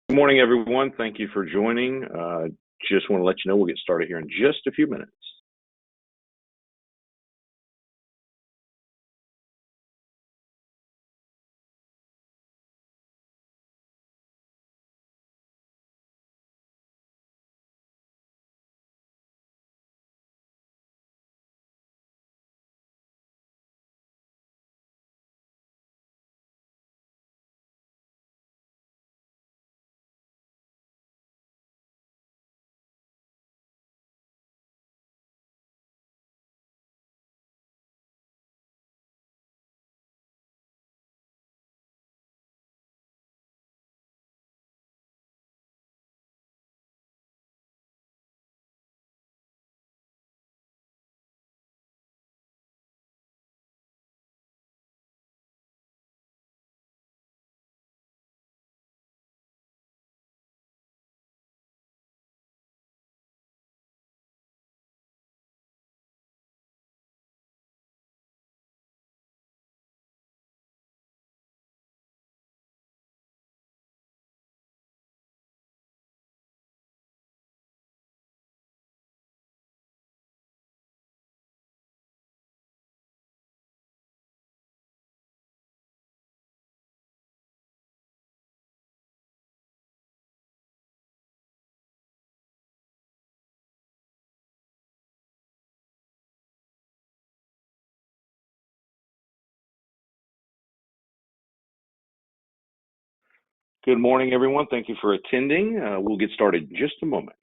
Good morning, everyone. Thank you for joining. Just want to let you know we'll get started here in just a few minutes. Good morning, everyone. Thank you for attending. We'll get started in just a moment.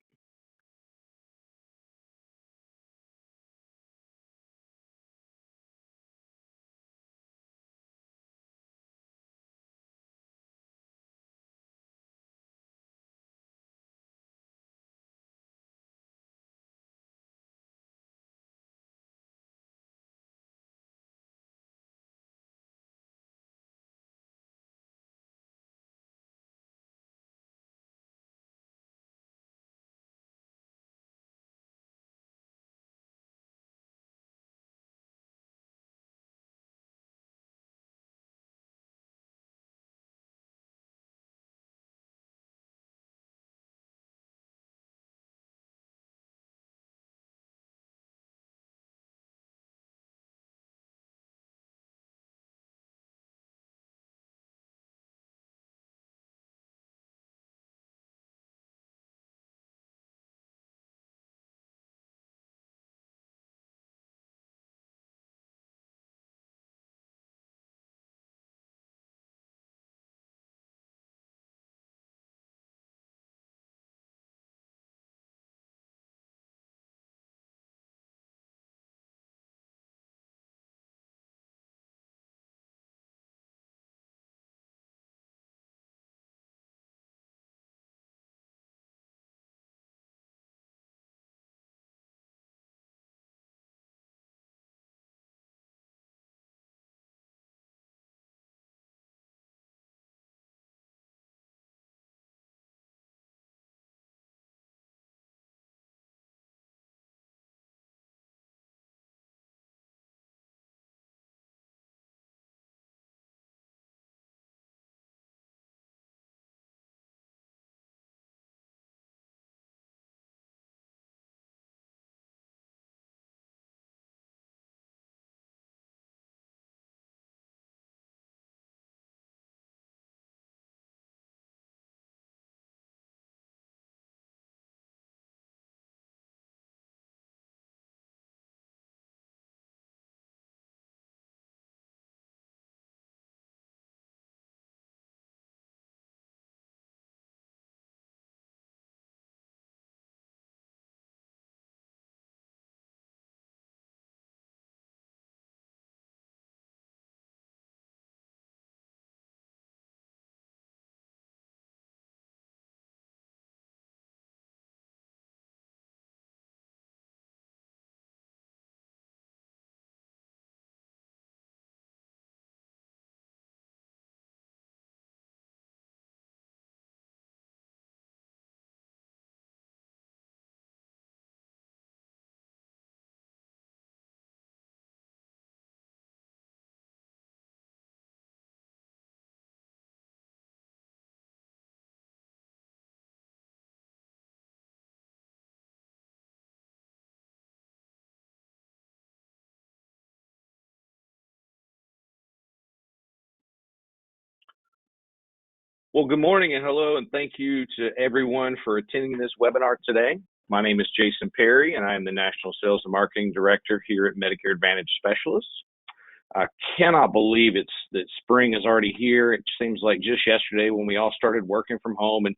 Well, good morning and hello, and thank you to everyone for attending this webinar today. My name is Jason Perry, and I am the National Sales and Marketing Director here at Medicare Advantage Specialists. I cannot believe that spring is already here. It seems like just yesterday when we all started working from home and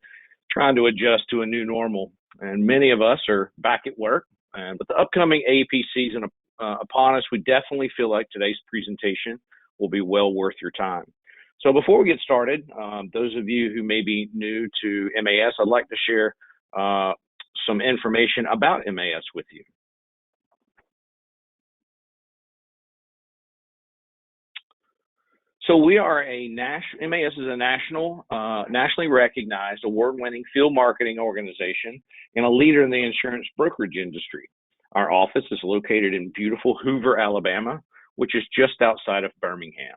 trying to adjust to a new normal. And many of us are back at work. And with the upcoming AEP season upon us, we definitely feel like today's presentation will be well worth your time. So before we get started, those of you who may be new to MAS, I'd like to share some information about MAS with you. So we are MAS is a nationally recognized, award-winning field marketing organization and a leader in the insurance brokerage industry. Our office is located in beautiful Hoover, Alabama, which is just outside of Birmingham.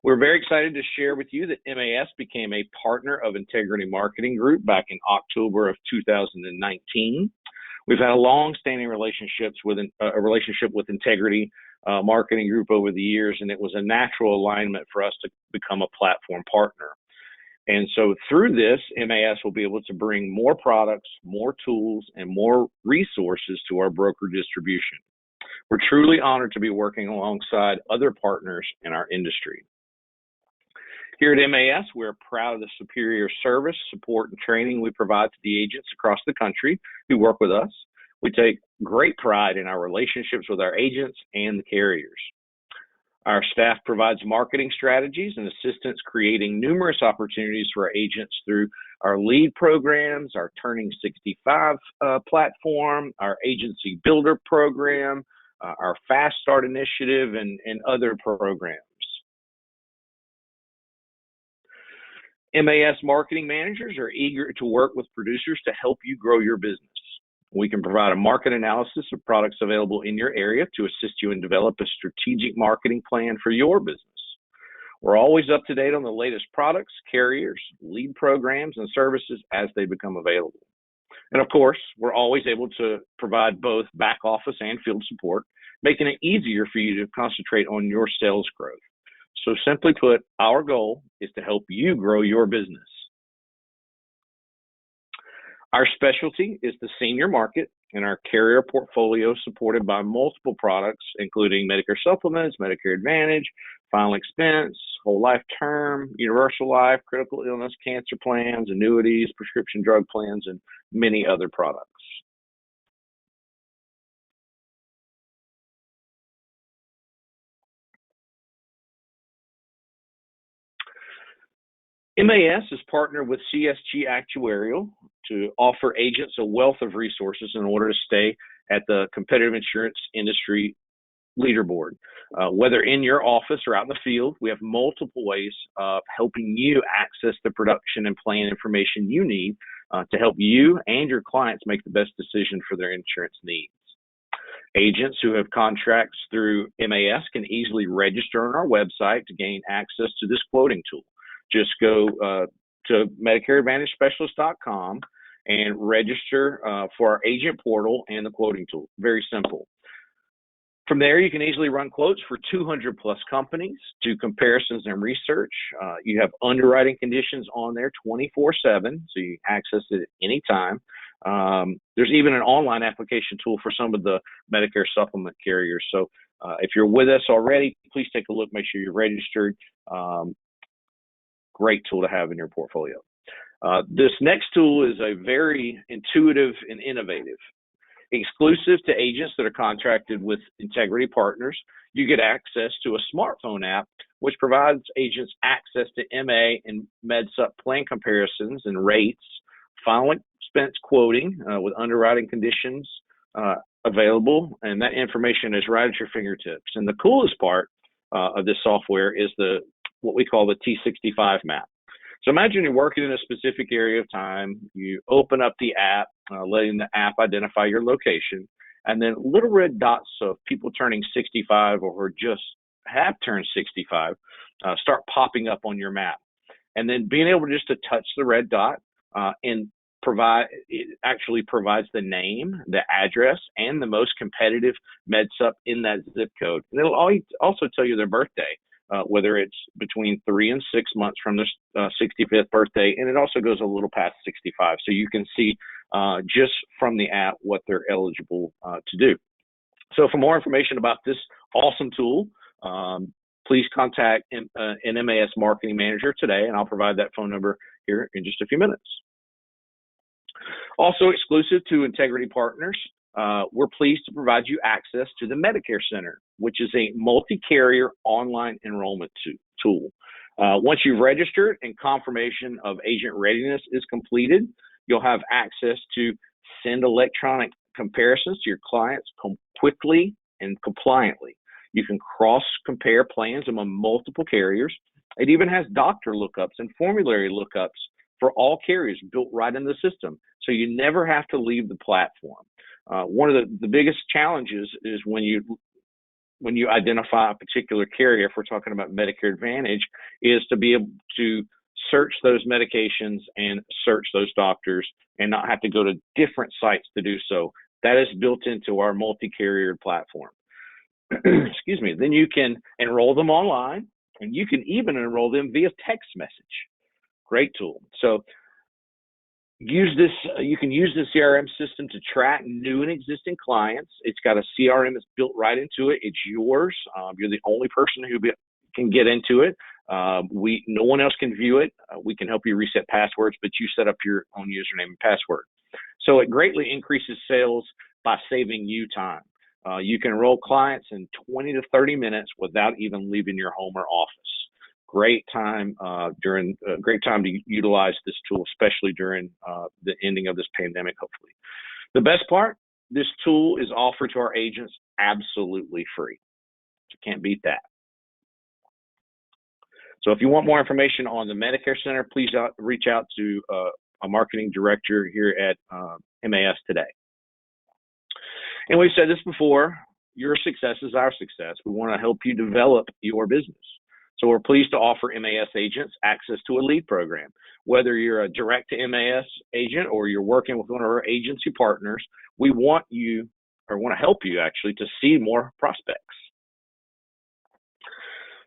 We're very excited to share with you that MAS became a partner of Integrity Marketing Group back in October of 2019. We've had a long-standing relationship with Integrity Marketing Group over the years, and it was a natural alignment for us to become a platform partner. And so through this, MAS will be able to bring more products, more tools, and more resources to our broker distribution. We're truly honored to be working alongside other partners in our industry. Here at MAS, we're proud of the superior service, support, and training we provide to the agents across the country who work with us. We take great pride in our relationships with our agents and the carriers. Our staff provides marketing strategies and assistance, creating numerous opportunities for our agents through our lead programs, our Turning 65 platform, our agency builder program, our Fast Start initiative, and other programs. MAS marketing managers are eager to work with producers to help you grow your business. We can provide a market analysis of products available in your area to assist you and develop a strategic marketing plan for your business. We're always up to date on the latest products, carriers, lead programs, and services as they become available. And of course, we're always able to provide both back office and field support, making it easier for you to concentrate on your sales growth. So simply put, our goal is to help you grow your business. Our specialty is the senior market, and our carrier portfolio supported by multiple products, including Medicare Supplements, Medicare Advantage, Final Expense, Whole Life Term, Universal Life, Critical Illness, Cancer Plans, Annuities, Prescription Drug Plans, and many other products. MAS is partnered with CSG Actuarial to offer agents a wealth of resources in order to stay at the competitive insurance industry leaderboard. Whether in your office or out in the field, we have multiple ways of helping you access the production and plan information you need to help you and your clients make the best decision for their insurance needs. Agents who have contracts through MAS can easily register on our website to gain access to this quoting tool. Just go to MedicareAdvantageSpecialist.com and register for our agent portal and the quoting tool. Very simple. From there, you can easily run quotes for 200 plus companies, do comparisons and research. You have underwriting conditions on there 24/7, so you can access it at any time. There's even an online application tool for some of the Medicare supplement carriers. So if you're with us already, please take a look, make sure you're registered. Great tool to have in your portfolio. This next tool is a very intuitive and innovative. Exclusive to agents that are contracted with Integrity Partners, you get access to a smartphone app which provides agents access to MA and MedSup plan comparisons and rates, final expense quoting with underwriting conditions available, and that information is right at your fingertips. And the coolest part of this software is what we call the T65 map. So imagine you're working in a specific area of time, you open up the app, letting the app identify your location, and then little red dots of people turning 65 or just have turned 65 start popping up on your map. And then being able just to touch the red dot and it actually provides the name, the address, and the most competitive MedSup in that zip code. And it'll also tell you their birthday. whether it's between 3 and 6 months from their 65th birthday, and it also goes a little past 65. So you can see just from the app what they're eligible to do. So for more information about this awesome tool, please contact an MAS marketing manager today, and I'll provide that phone number here in just a few minutes. Also exclusive to Integrity Partners, we're pleased to provide you access to the Medicare Center, which is a multi-carrier online enrollment tool. Once you've registered and confirmation of agent readiness is completed, you'll have access to send electronic comparisons to your clients quickly and compliantly. You can cross-compare plans among multiple carriers. It even has doctor lookups and formulary lookups for all carriers built right in the system, so you never have to leave the platform. One of the biggest challenges is when you identify a particular carrier, if we're talking about Medicare Advantage, is to be able to search those medications and search those doctors and not have to go to different sites to do so. That is built into our multi-carrier platform. Excuse me. Then you can enroll them online, and you can even enroll them via text message. Great tool. So use this. You can use the CRM system to track new and existing clients. It's got a CRM that's built right into it. It's yours. You're the only person who can get into it. No one else can view it. We can help you reset passwords, but you set up your own username and password. So it greatly increases sales by saving you time. You can enroll clients in 20 to 30 minutes without even leaving your home or office. Great time to utilize this tool, especially during the ending of this pandemic, hopefully. The best part, this tool is offered to our agents absolutely free. You can't beat that. So if you want more information on the Medicare Center, please reach out to a marketing director here at MAS today. And we've said this before, your success is our success. We want to help you develop your business. So we're pleased to offer MAS agents access to a lead program. Whether you're a direct to MAS agent or you're working with one of our agency partners, we want to help you actually to see more prospects.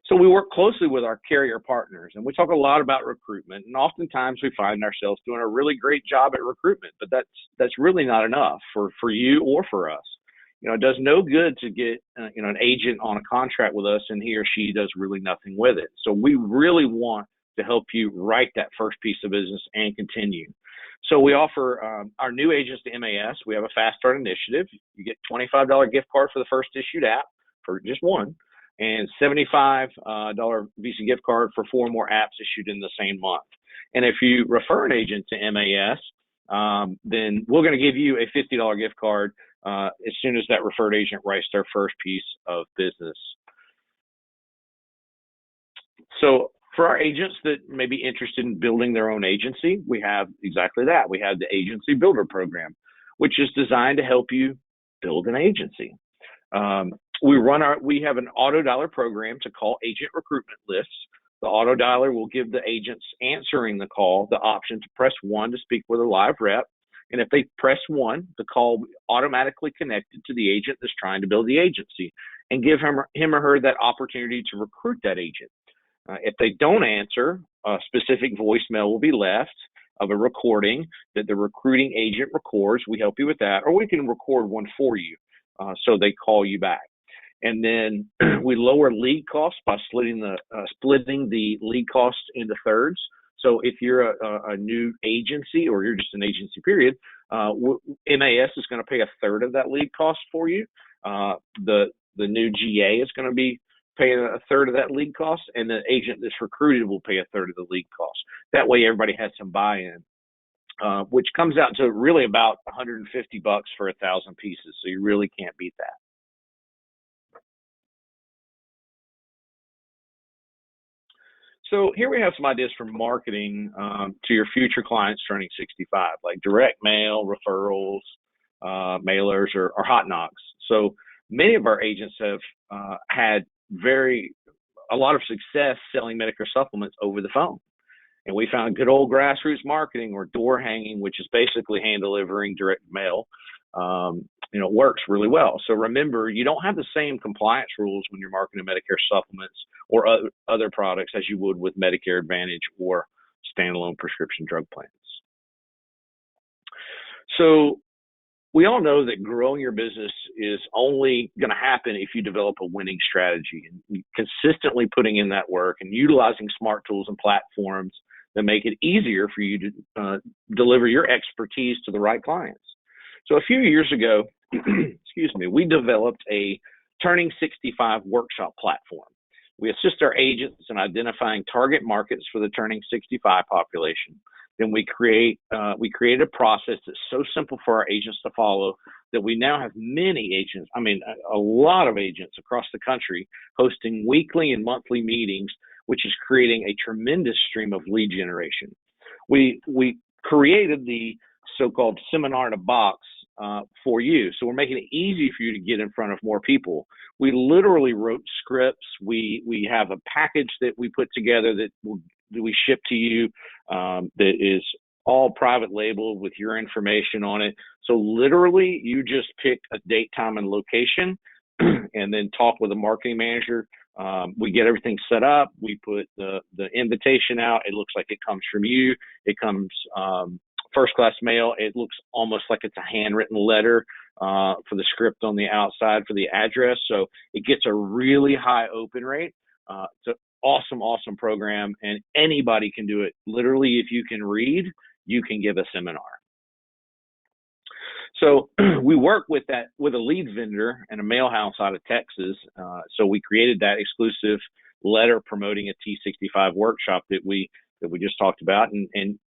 So we work closely with our carrier partners, and we talk a lot about recruitment, and oftentimes we find ourselves doing a really great job at recruitment, but that's really not enough for you or for us. It does no good to get an agent on a contract with us and he or she does really nothing with it. So we really want to help you write that first piece of business and continue. So we offer our new agents to MAS. We have a Fast Start initiative. You get $25 gift card for the first issued app for just one, and $75 Visa gift card for 4 more apps issued in the same month. And if you refer an agent to MAS, then we're going to give you a $50 gift card as soon as that referred agent writes their first piece of business. So for our agents that may be interested in building their own agency, we have exactly that. We have the Agency Builder Program, which is designed to help you build an agency. We have an auto dialer program to call agent recruitment lists. The auto dialer will give the agents answering the call the option to press 1 to speak with a live rep. And if they press 1, the call will be automatically connected to the agent that's trying to build the agency and give him or her that opportunity to recruit that agent. If they don't answer, a specific voicemail will be left of a recording that the recruiting agent records. We help you with that, or we can record one for you so they call you back. And then we lower lead costs by splitting the lead costs into thirds. So if you're a new agency or you're just an agency period, MAS is going to pay a third of that lead cost for you. The new GA is going to be paying a third of that lead cost, and the agent that's recruited will pay a third of the lead cost. That way everybody has some buy-in, which comes out to really about $150 for 1,000 pieces. So you really can't beat that. So here we have some ideas for marketing to your future clients turning 65, like direct mail, referrals, mailers, or hot knocks. So many of our agents have had a lot of success selling Medicare supplements over the phone. And we found good old grassroots marketing or door hanging, which is basically hand delivering direct mail, works really well. So remember, you don't have the same compliance rules when you're marketing Medicare supplements or other products as you would with Medicare Advantage or standalone prescription drug plans. So we all know that growing your business is only going to happen if you develop a winning strategy and consistently putting in that work and utilizing smart tools and platforms that make it easier for you to deliver your expertise to the right clients. So a few years ago, we developed a Turning 65 workshop platform. We assist our agents in identifying target markets for the Turning 65 population. Then we created a process that's so simple for our agents to follow that we now have many agents, a lot of agents across the country hosting weekly and monthly meetings, which is creating a tremendous stream of lead generation. We created the so-called seminar in a box for you. So we're making it easy for you to get in front of more people. We literally wrote scripts. We have a package that we put together that we ship to you that is all private labeled with your information on it. So literally you just pick a date, time, and location and then talk with a marketing manager. We get everything set up. We put the invitation out. It looks like it comes from you. It comes first class mail. It looks almost like it's a handwritten letter for the script on the outside for the address. So it gets a really high open rate. It's an awesome program, and anybody can do it. Literally, if you can read, you can give a seminar. So we work with a lead vendor and a mail house out of Texas. So we created that exclusive letter promoting a T65 workshop that we just talked about, and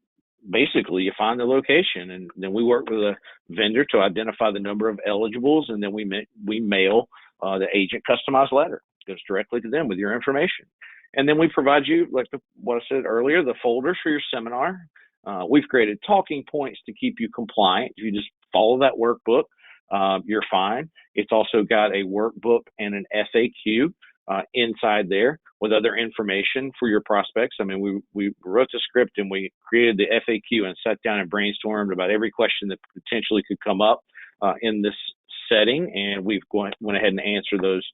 basically you find the location, and then we work with a vendor to identify the number of eligibles, and then we mail the agent customized letter. It goes directly to them with your information. And then we provide you, like what I said earlier, the folders for your seminar. We've created talking points to keep you compliant. If you just follow that workbook, you're fine. It's also got a workbook and an FAQ inside there with other information for your prospects. We wrote the script and we created the FAQ and sat down and brainstormed about every question that potentially could come up in this setting, and we've went ahead and answered those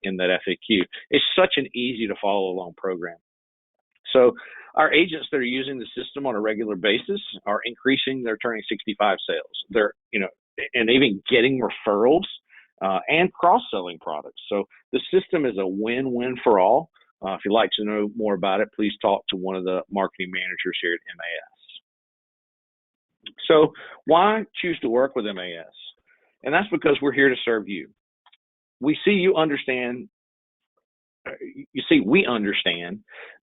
in that FAQ. It's such an easy to follow along program. So our agents that are using the system on a regular basis are increasing their Turning 65 sales. They're, and even getting referrals and cross-selling products. So the system is a win-win for all. If you'd like to know more about it, please talk to one of the marketing managers here at MAS. So why choose to work with MAS? And that's because we're here to serve you. We understand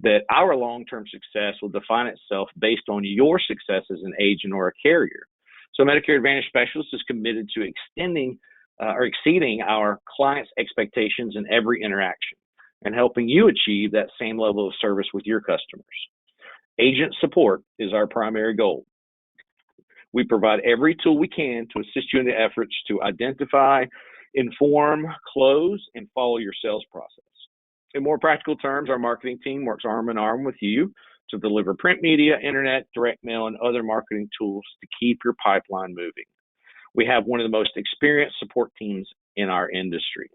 that our long-term success will define itself based on your success as an agent or a carrier. So Medicare Advantage Specialist is committed to exceeding our clients' expectations in every interaction and helping you achieve that same level of service with your customers. Agent support is our primary goal. We provide every tool we can to assist you in the efforts to identify, inform, close, and follow your sales process. In more practical terms, our marketing team works arm in arm with you to deliver print media, internet, direct mail, and other marketing tools to keep your pipeline moving. We have one of the most experienced support teams in our industry.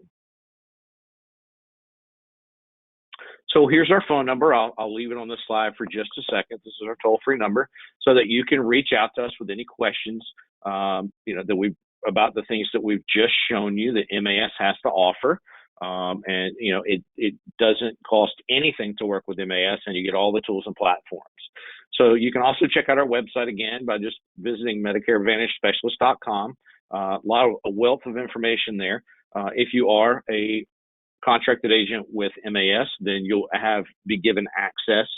So here's our phone number. I'll leave it on the slide for just a second. This is our toll-free number so that you can reach out to us with any questions about the things that we've just shown you that MAS has to offer. It doesn't cost anything to work with MAS, and you get all the tools and platforms. So you can also check out our website again by just visiting MedicareAdvantageSpecialist.com. A wealth of information there. If you are a contracted agent with MAS, then you'll be given access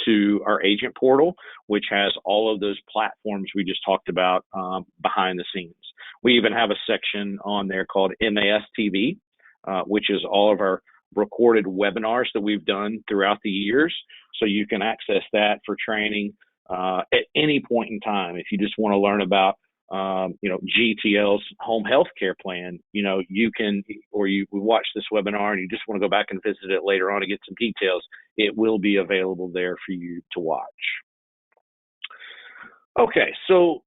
to our agent portal, which has all of those platforms we just talked about behind the scenes. We even have a section on there called MAS TV, which is all of our recorded webinars that we've done throughout the years. So you can access that for training at any point in time. If you just want to learn about GTL's home health care plan, you can, or we watch this webinar and you just want to go back and visit it later on to get some details, it will be available there for you to watch. Okay, so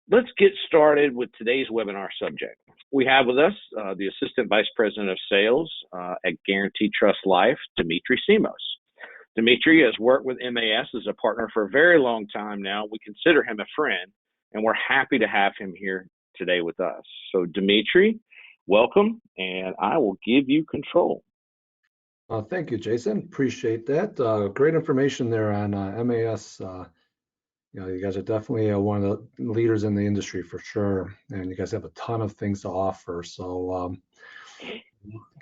Let's get started with today's webinar subject. We have with us the Assistant Vice President of Sales at Guaranteed Trust Life, Dimitri Simos. Dimitri has worked with MAS as a partner for a very long time now. We consider him a friend, and we're happy to have him here today with us. So Dimitri, welcome, and I will give you control. Thank you, Jason. Appreciate that. Great information there on MAS. You guys are definitely one of the leaders in the industry for sure, and you guys have a ton of things to offer. So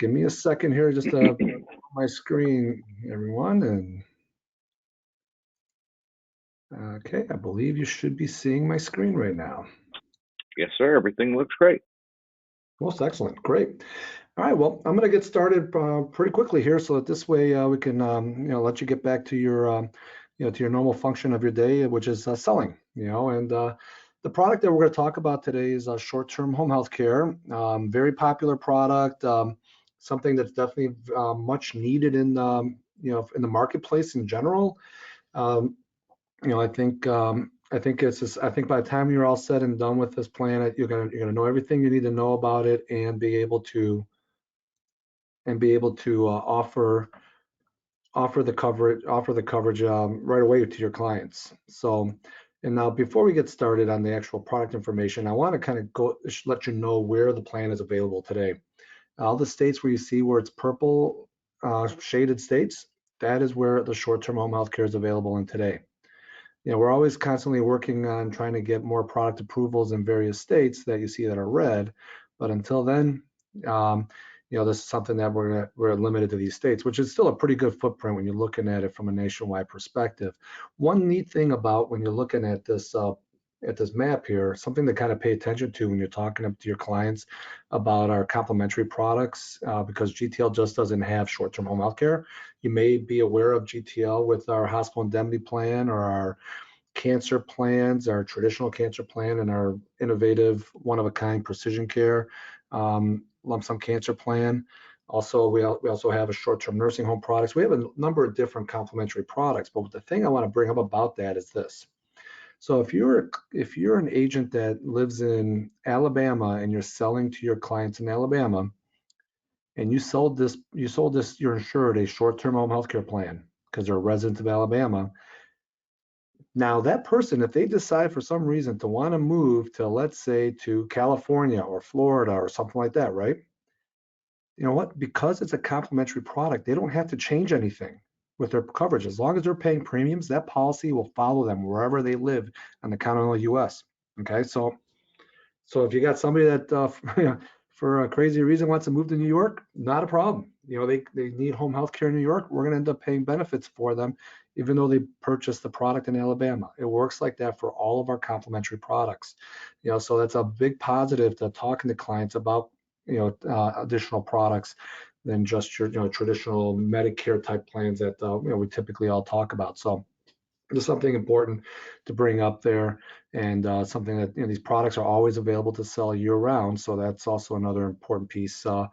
give me a second here just to my screen, everyone. And okay, I believe you should be seeing my screen right now. Yes, sir. Everything looks great. Most excellent. Great. All right. Well, I'm going to get started pretty quickly here, so that this way we can, let you get back to your, to your normal function of your day, which is selling. And the product that we're going to talk about today is short-term home health care. Very popular product. Something that's definitely much needed in, in the marketplace in general. I think it's just, I think by the time you're all said and done with this plan, you're gonna know everything you need to know about it and be able to offer the coverage right away to your clients. So, and now before we get started on the actual product information, I want to kind of let you know where the plan is available today. All the states where you see where it's purple shaded states, that is where the short-term home health care is available in today. We're always constantly working on trying to get more product approvals in various states that you see that are red, but until then, this is something that we're limited to these states, which is still a pretty good footprint when you're looking at it from a nationwide perspective. One neat thing about when you're looking at this map here, something to kind of pay attention to when you're talking to your clients about our complementary products, because GTL just doesn't have short-term home health care. You may be aware of GTL with our hospital indemnity plan or our cancer plans, our traditional cancer plan, and our innovative one-of-a-kind precision care lump sum cancer plan. Also, we also have a short-term nursing home products. We have a number of different complementary products, but the thing I want to bring up about that is this. So if you're an agent that lives in Alabama and you're selling to your clients in Alabama, and you sold this, you're insured a short-term home health care plan because they're a resident of Alabama. Now that person, if they decide for some reason to want to move to, let's say, to California or Florida or something like that, right? You know what? Because it's a complementary product, they don't have to change anything with their coverage. As long as they're paying premiums, that policy will follow them wherever they live on the continental U.S. Okay, so if you got somebody that for a crazy reason wants to move to New York, not a problem. They need home health care in New York. We're going to end up paying benefits for them, even though they purchased the product in Alabama. It works like that for all of our complementary products. So that's a big positive to talking to clients about additional products than just your traditional Medicare type plans that we typically all talk about. So just something important to bring up there, and something that these products are always available to sell year round. So that's also another important piece to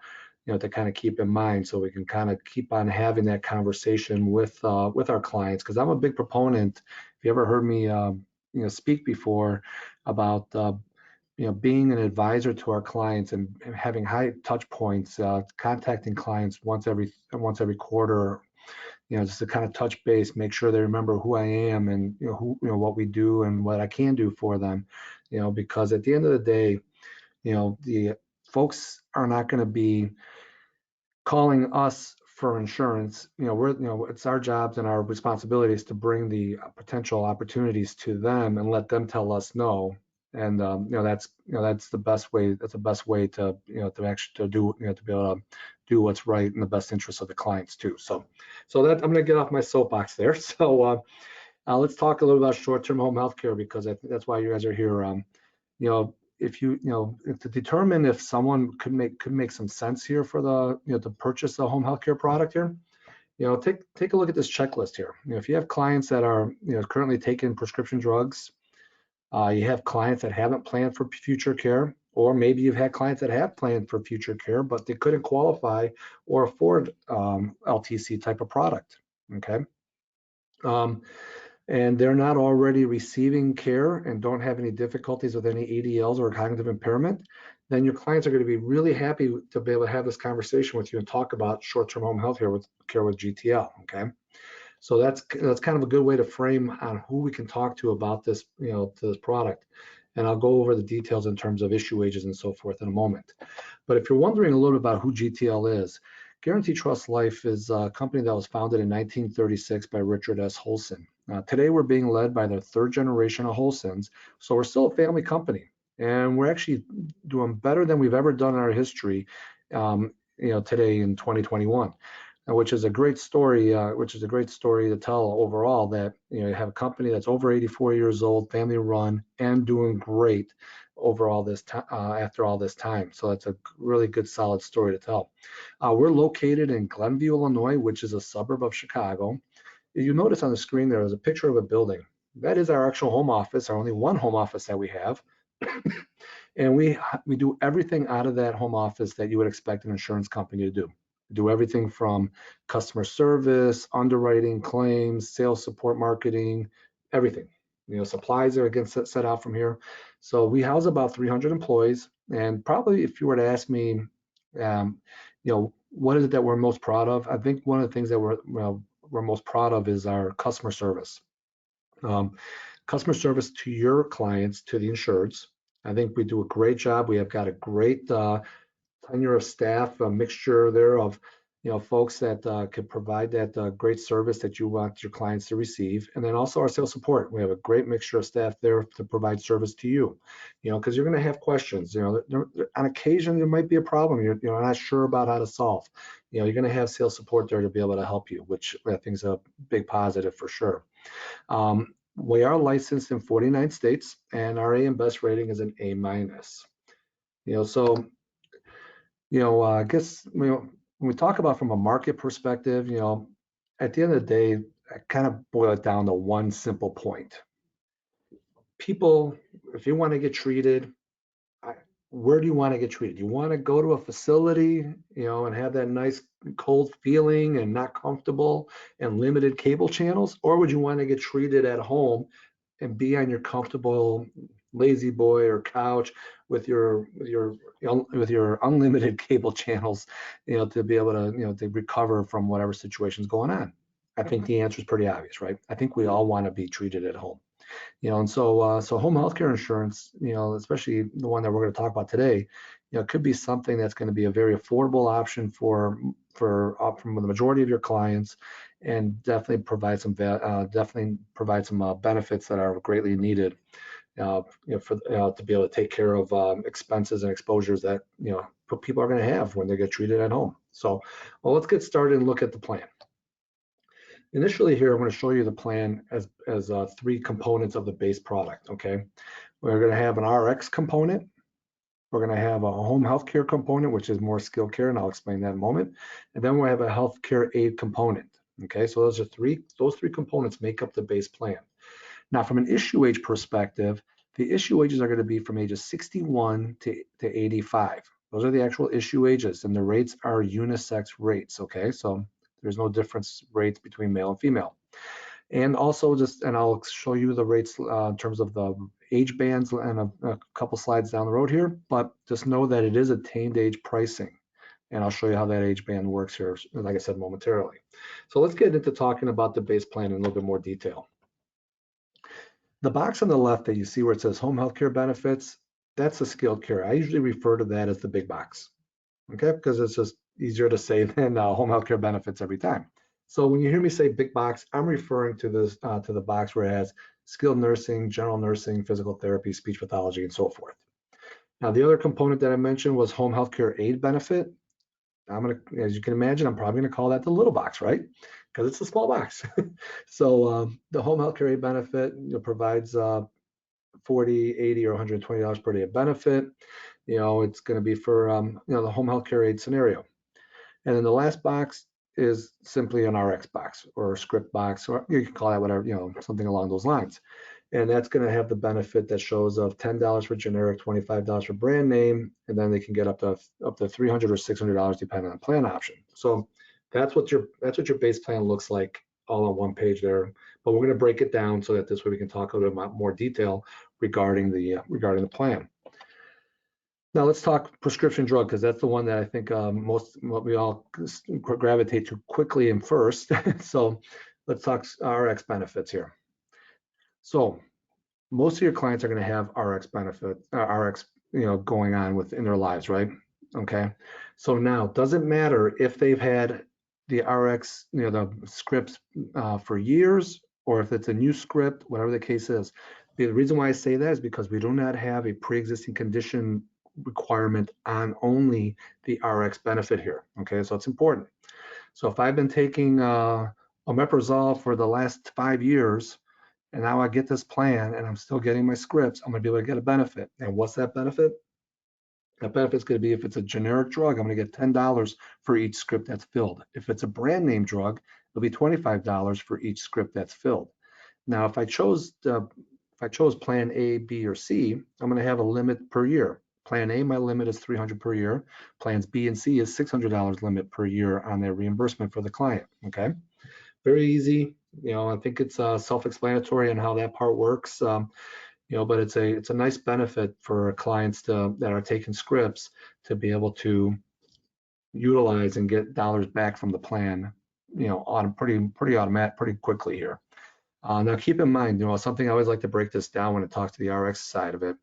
kind of keep in mind, so we can kind of keep on having that conversation with our clients. Because I'm a big proponent. If you ever heard me speak before about being an advisor to our clients and having high touch points, contacting clients once every quarter, just to kind of touch base, make sure they remember who I am and what we do and what I can do for them, because at the end of the day, the folks are not going to be calling us for insurance. It's our jobs and our responsibilities to bring the potential opportunities to them and let them tell us no. And that's the best way. That's the best way to to actually do to be able to do what's right in the best interest of the clients too. So that I'm going to get off my soapbox there. So let's talk a little about short-term home health care, because I think that's why you guys are here. If to determine if someone could make some sense here for the to purchase a home healthcare product here, take a look at this checklist here. If you have clients that are currently taking prescription drugs, you have clients that haven't planned for future care, or maybe you've had clients that have planned for future care but they couldn't qualify or afford LTC type of product. Okay. and they're not already receiving care and don't have any difficulties with any ADLs or cognitive impairment, then your clients are going to be really happy to be able to have this conversation with you and talk about short-term home health care with GTL. Okay, so that's kind of a good way to frame on who we can talk to about this, to this product. And I'll go over the details in terms of issue ages and so forth in a moment. But if you're wondering a little bit about who GTL is, Guarantee Trust Life is a company that was founded in 1936 by Richard S. Holson. Today, we're being led by the third generation of Holsons, so we're still a family company, and we're actually doing better than we've ever done in our history, today in 2021. Which is a great story. To tell overall that you have a company that's over 84 years old, family run, and doing great over all this time after all this time. So that's a really good, solid story to tell. We're located in Glenview, Illinois, which is a suburb of Chicago. You notice on the screen there is a picture of a building. That is our actual home office, our only one home office that we have. And we do everything out of that home office that you would expect an insurance company to do. We do everything from customer service, underwriting, claims, sales support, marketing, everything. Supplies are again set out from here. So we house about 300 employees, and probably if you were to ask me, what is it that we're most proud of? I think one of the things that we're most proud of is our customer service. Customer service to your clients, to the insureds. I think we do a great job. We have got a great tenure of staff, a mixture there of folks that could provide that great service that you want your clients to receive. And then also our sales support. We have a great mixture of staff there to provide service to you, because you're going to have questions. On occasion there might be a problem you're not sure about how to solve. You're going to have sales support there to be able to help you, which I think is a big positive for sure. We are licensed in 49 states, and our AM Best rating is an A-. I guess when we talk about from a market perspective, at the end of the day, I kind of boil it down to one simple point. People, if you want to get treated, where do you want to get treated? You want to go to a facility, and have that nice cold feeling and not comfortable and limited cable channels, or would you want to get treated at home and be on your comfortable lazy boy or couch with your unlimited cable channels, to be able to to recover from whatever situation's going on? I think the answer is pretty obvious, right? I think we all want to be treated at home. And so home healthcare insurance, especially the one that we're going to talk about today, could be something that's going to be a very affordable option for from the majority of your clients, and definitely provide some benefits that are greatly needed, to be able to take care of expenses and exposures that people are going to have when they get treated at home. So, well, let's get started and look at the plan. Initially here, I'm going to show you the plan as three components of the base product, okay? We're going to have an RX component. We're going to have a home health care component, which is more skilled care, and I'll explain that in a moment. And then we'll have a healthcare aid component, okay? So those three components make up the base plan. Now, from an issue age perspective, the issue ages are going to be from ages 61 to 85. Those are the actual issue ages, and the rates are unisex rates, okay? So there's no difference rates between male and female. And also and I'll show you the rates in terms of the age bands and a couple slides down the road here, but just know that it is attained age pricing. And I'll show you how that age band works here, like I said, momentarily. So let's get into talking about the base plan in a little bit more detail. The box on the left that you see where it says home health care benefits, that's the skilled care. I usually refer to that as the big box, okay? Because it's just easier to say than home health care benefits every time. So when you hear me say big box, I'm referring to this to the box where it has skilled nursing, general nursing, physical therapy, speech pathology, and so forth. Now, the other component that I mentioned was home health care aid benefit. As you can imagine, I'm probably gonna call that the little box, right? Because it's a small box. So the home health care aid benefit provides $40, $80, or $120 per day of benefit. It's going to be for the home health care aid scenario. And then the last box is simply an RX box or a script box, or you can call that whatever, something along those lines. And that's going to have the benefit that shows of $10 for generic, $25 for brand name, and then they can get up to $300 or $600 depending on plan option. So that's what your base plan looks like all on one page there, but we're going to break it down so that this way we can talk a little bit more detail regarding the plan. Now let's talk prescription drug, because that's the one that I think what we all gravitate to quickly and first. So let's talk RX benefits here. So most of your clients are going to have RX benefit, RX, going on within their lives, right? Okay. So now, doesn't matter if they've had the RX, the scripts for years, or if it's a new script, whatever the case is. The reason why I say that is because we do not have a pre-existing condition requirement on only the RX benefit here. Okay, so it's important. So if I've been taking omeprazole for the last 5 years, and now I get this plan and I'm still getting my scripts, I'm going to be able to get a benefit. And what's that benefit? That benefit's going to be, if it's a generic drug, I'm going to get $10 for each script that's filled. If it's a brand name drug, it'll be $25 for each script that's filled. Now, if I chose plan A, B, or C, I'm going to have a limit per year. Plan A, my limit is $300 per year. Plans B and C is $600 limit per year on their reimbursement for the client. Okay, very easy. I think it's self-explanatory on how that part works. But it's a nice benefit for clients that are taking scripts to be able to utilize and get dollars back from the plan, on pretty automatic, pretty quickly here. Now keep in mind, something I always like to break this down when it talks to the RX side of it.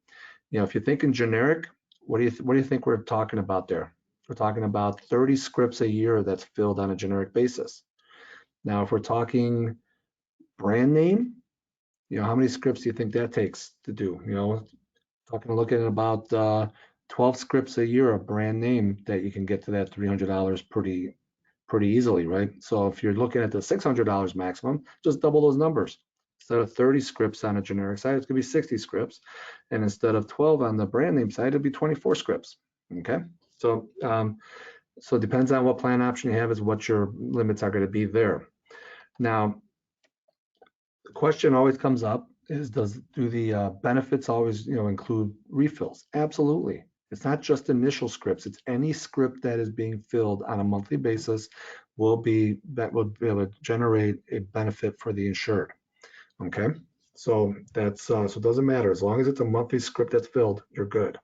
If you're thinking generic, what do you think we're talking about there? We're talking about 30 scripts a year that's filled on a generic basis. Now, if we're talking brand name, how many scripts do you think that takes to do? Looking at about 12 scripts a year of brand name that you can get to that $300 pretty easily, right? So if you're looking at the $600 maximum, just double those numbers. Instead of 30 scripts on a generic side, it's going to be 60 scripts. And instead of 12 on the brand name side, it'll be 24 scripts. Okay. So, so it depends on what plan option you have is what your limits are going to be there. Now, the question always comes up is, do the benefits always, include refills? Absolutely. It's not just initial scripts. It's any script that is being filled on a monthly basis will be able to generate a benefit for the insured. Okay, so that's so it doesn't matter as long as it's a monthly script that's filled, you're good.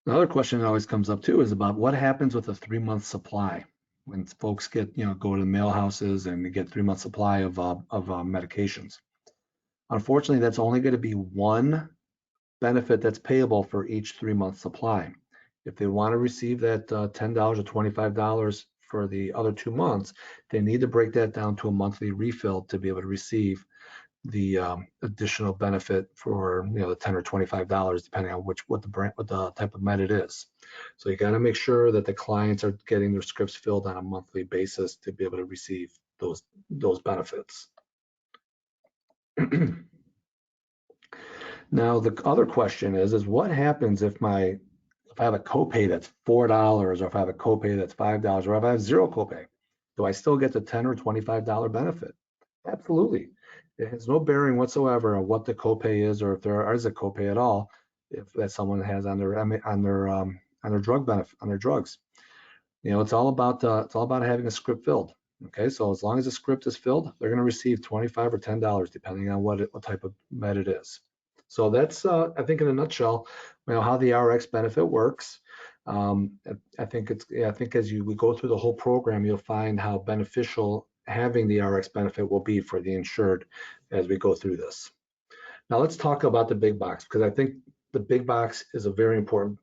Another question that always comes up too is about what happens with a 3-month supply when folks get, go to the mail houses and they get 3-month supply of medications. Unfortunately, that's only going to be one benefit that's payable for each 3-month supply. If they want to receive that $10 or $25 for the other 2 months, they need to break that down to a monthly refill to be able to receive the additional benefit for the $10 or $25, depending on what the type of med it is. So you got to make sure that the clients are getting their scripts filled on a monthly basis to be able to receive those benefits. Now the other question is what happens if I have a copay that's $4, or if I have a copay that's $5, or if I have zero copay? Do I still get the $10 or $25 benefit? Absolutely. It has no bearing whatsoever on what the copay is, or if there is a copay at all, if that someone has on their drug benefit, on their drugs. It's all about having a script filled. Okay, so as long as the script is filled, they're going to receive $25 or $10, depending on what type of med it is. So that's, I think, in a nutshell, how the RX benefit works. I think as we go through the whole program, you'll find how beneficial having the RX benefit will be for the insured as we go through this. Now let's talk about the big box, because I think the big box is a very important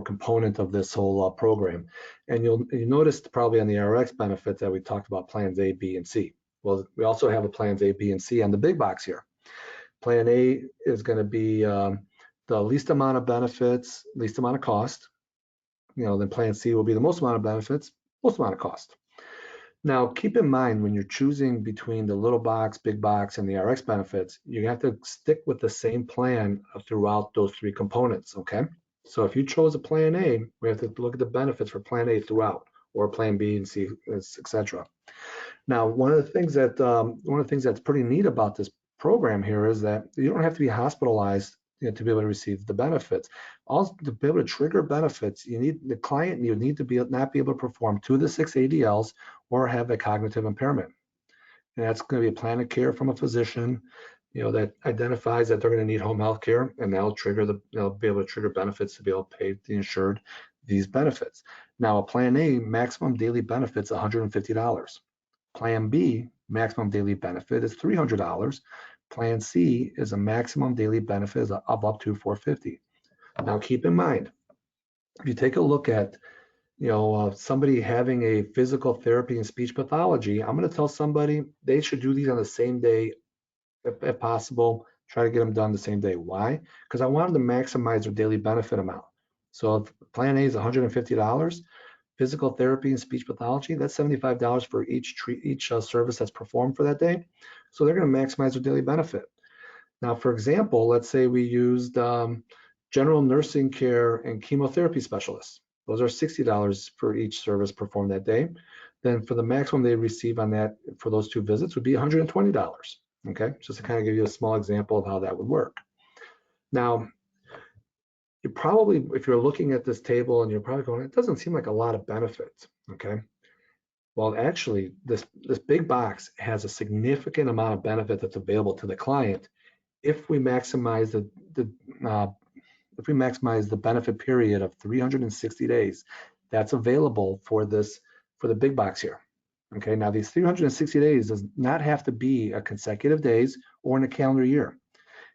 component of this whole program. And you noticed probably on the RX benefits that we talked about plans A, B, and C. Well, we also have a plans A, B, and C on the big box here. Plan A is going to be the least amount of benefits, least amount of cost. Then plan C will be the most amount of benefits, most amount of cost. Now, keep in mind when you're choosing between the little box, big box, and the RX benefits, you have to stick with the same plan throughout those 3 components, okay? So if you chose a plan A, we have to look at the benefits for plan A throughout, or plan B and C, etc. Now, one of the things that's pretty neat about this program here is that you don't have to be hospitalized to be able to receive the benefits. Also, to be able to trigger benefits, you need the client, you need to be not be able to perform 2 of the 6 ADLs or have a cognitive impairment. And that's going to be a plan of care from a physician, that identifies that they're going to need home health care, and that'll trigger they'll be able to trigger benefits to be able to pay the insured these benefits. Now, a plan A maximum daily benefits $150. Plan B maximum daily benefit is $300. Plan C is a maximum daily benefit of up to $450. Now, keep in mind, if you take a look at somebody having a physical therapy and speech pathology, I'm going to tell somebody they should do these on the same day, if possible. Try to get them done the same day. Why? Because I want them to maximize their daily benefit amount. So if plan A is $150, physical therapy and speech pathology, that's $75 for each service that's performed for that day. So they're going to maximize their daily benefit. Now, for example, let's say we used general nursing care and chemotherapy specialists. Those are $60 for each service performed that day. Then for the maximum they receive on that for those 2 visits would be $120. Okay, just to kind of give you a small example of how that would work. Now, you probably, if you're looking at this table and you're probably going, it doesn't seem like a lot of benefits. Okay, well, actually, this big box has a significant amount of benefit that's available to the client if we maximize the benefit period of 360 days. That's available for the big box here. Okay, now these 360 days does not have to be a consecutive days or in a calendar year.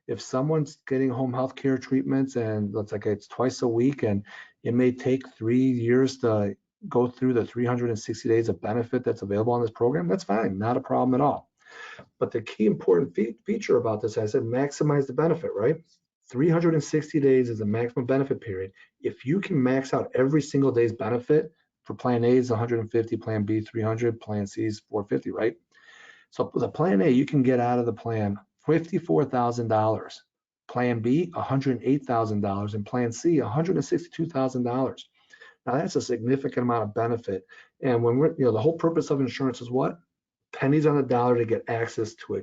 If someone's getting home health care treatments and let's say it's twice a week and it may take 3 years to go through the 360 days of benefit that's available on this program, that's fine, not a problem at all. But the key important feature about this, as I said, maximize the benefit, right? 360 days is the maximum benefit period. If you can max out every single day's benefit, for plan A is 150, plan B 300, plan C is 450, right? So the plan A, you can get out of the plan $54,000. Plan B, $108,000, and plan C, $162,000. Now that's a significant amount of benefit. And when we're, the whole purpose of insurance is what? Pennies on the dollar to get access to a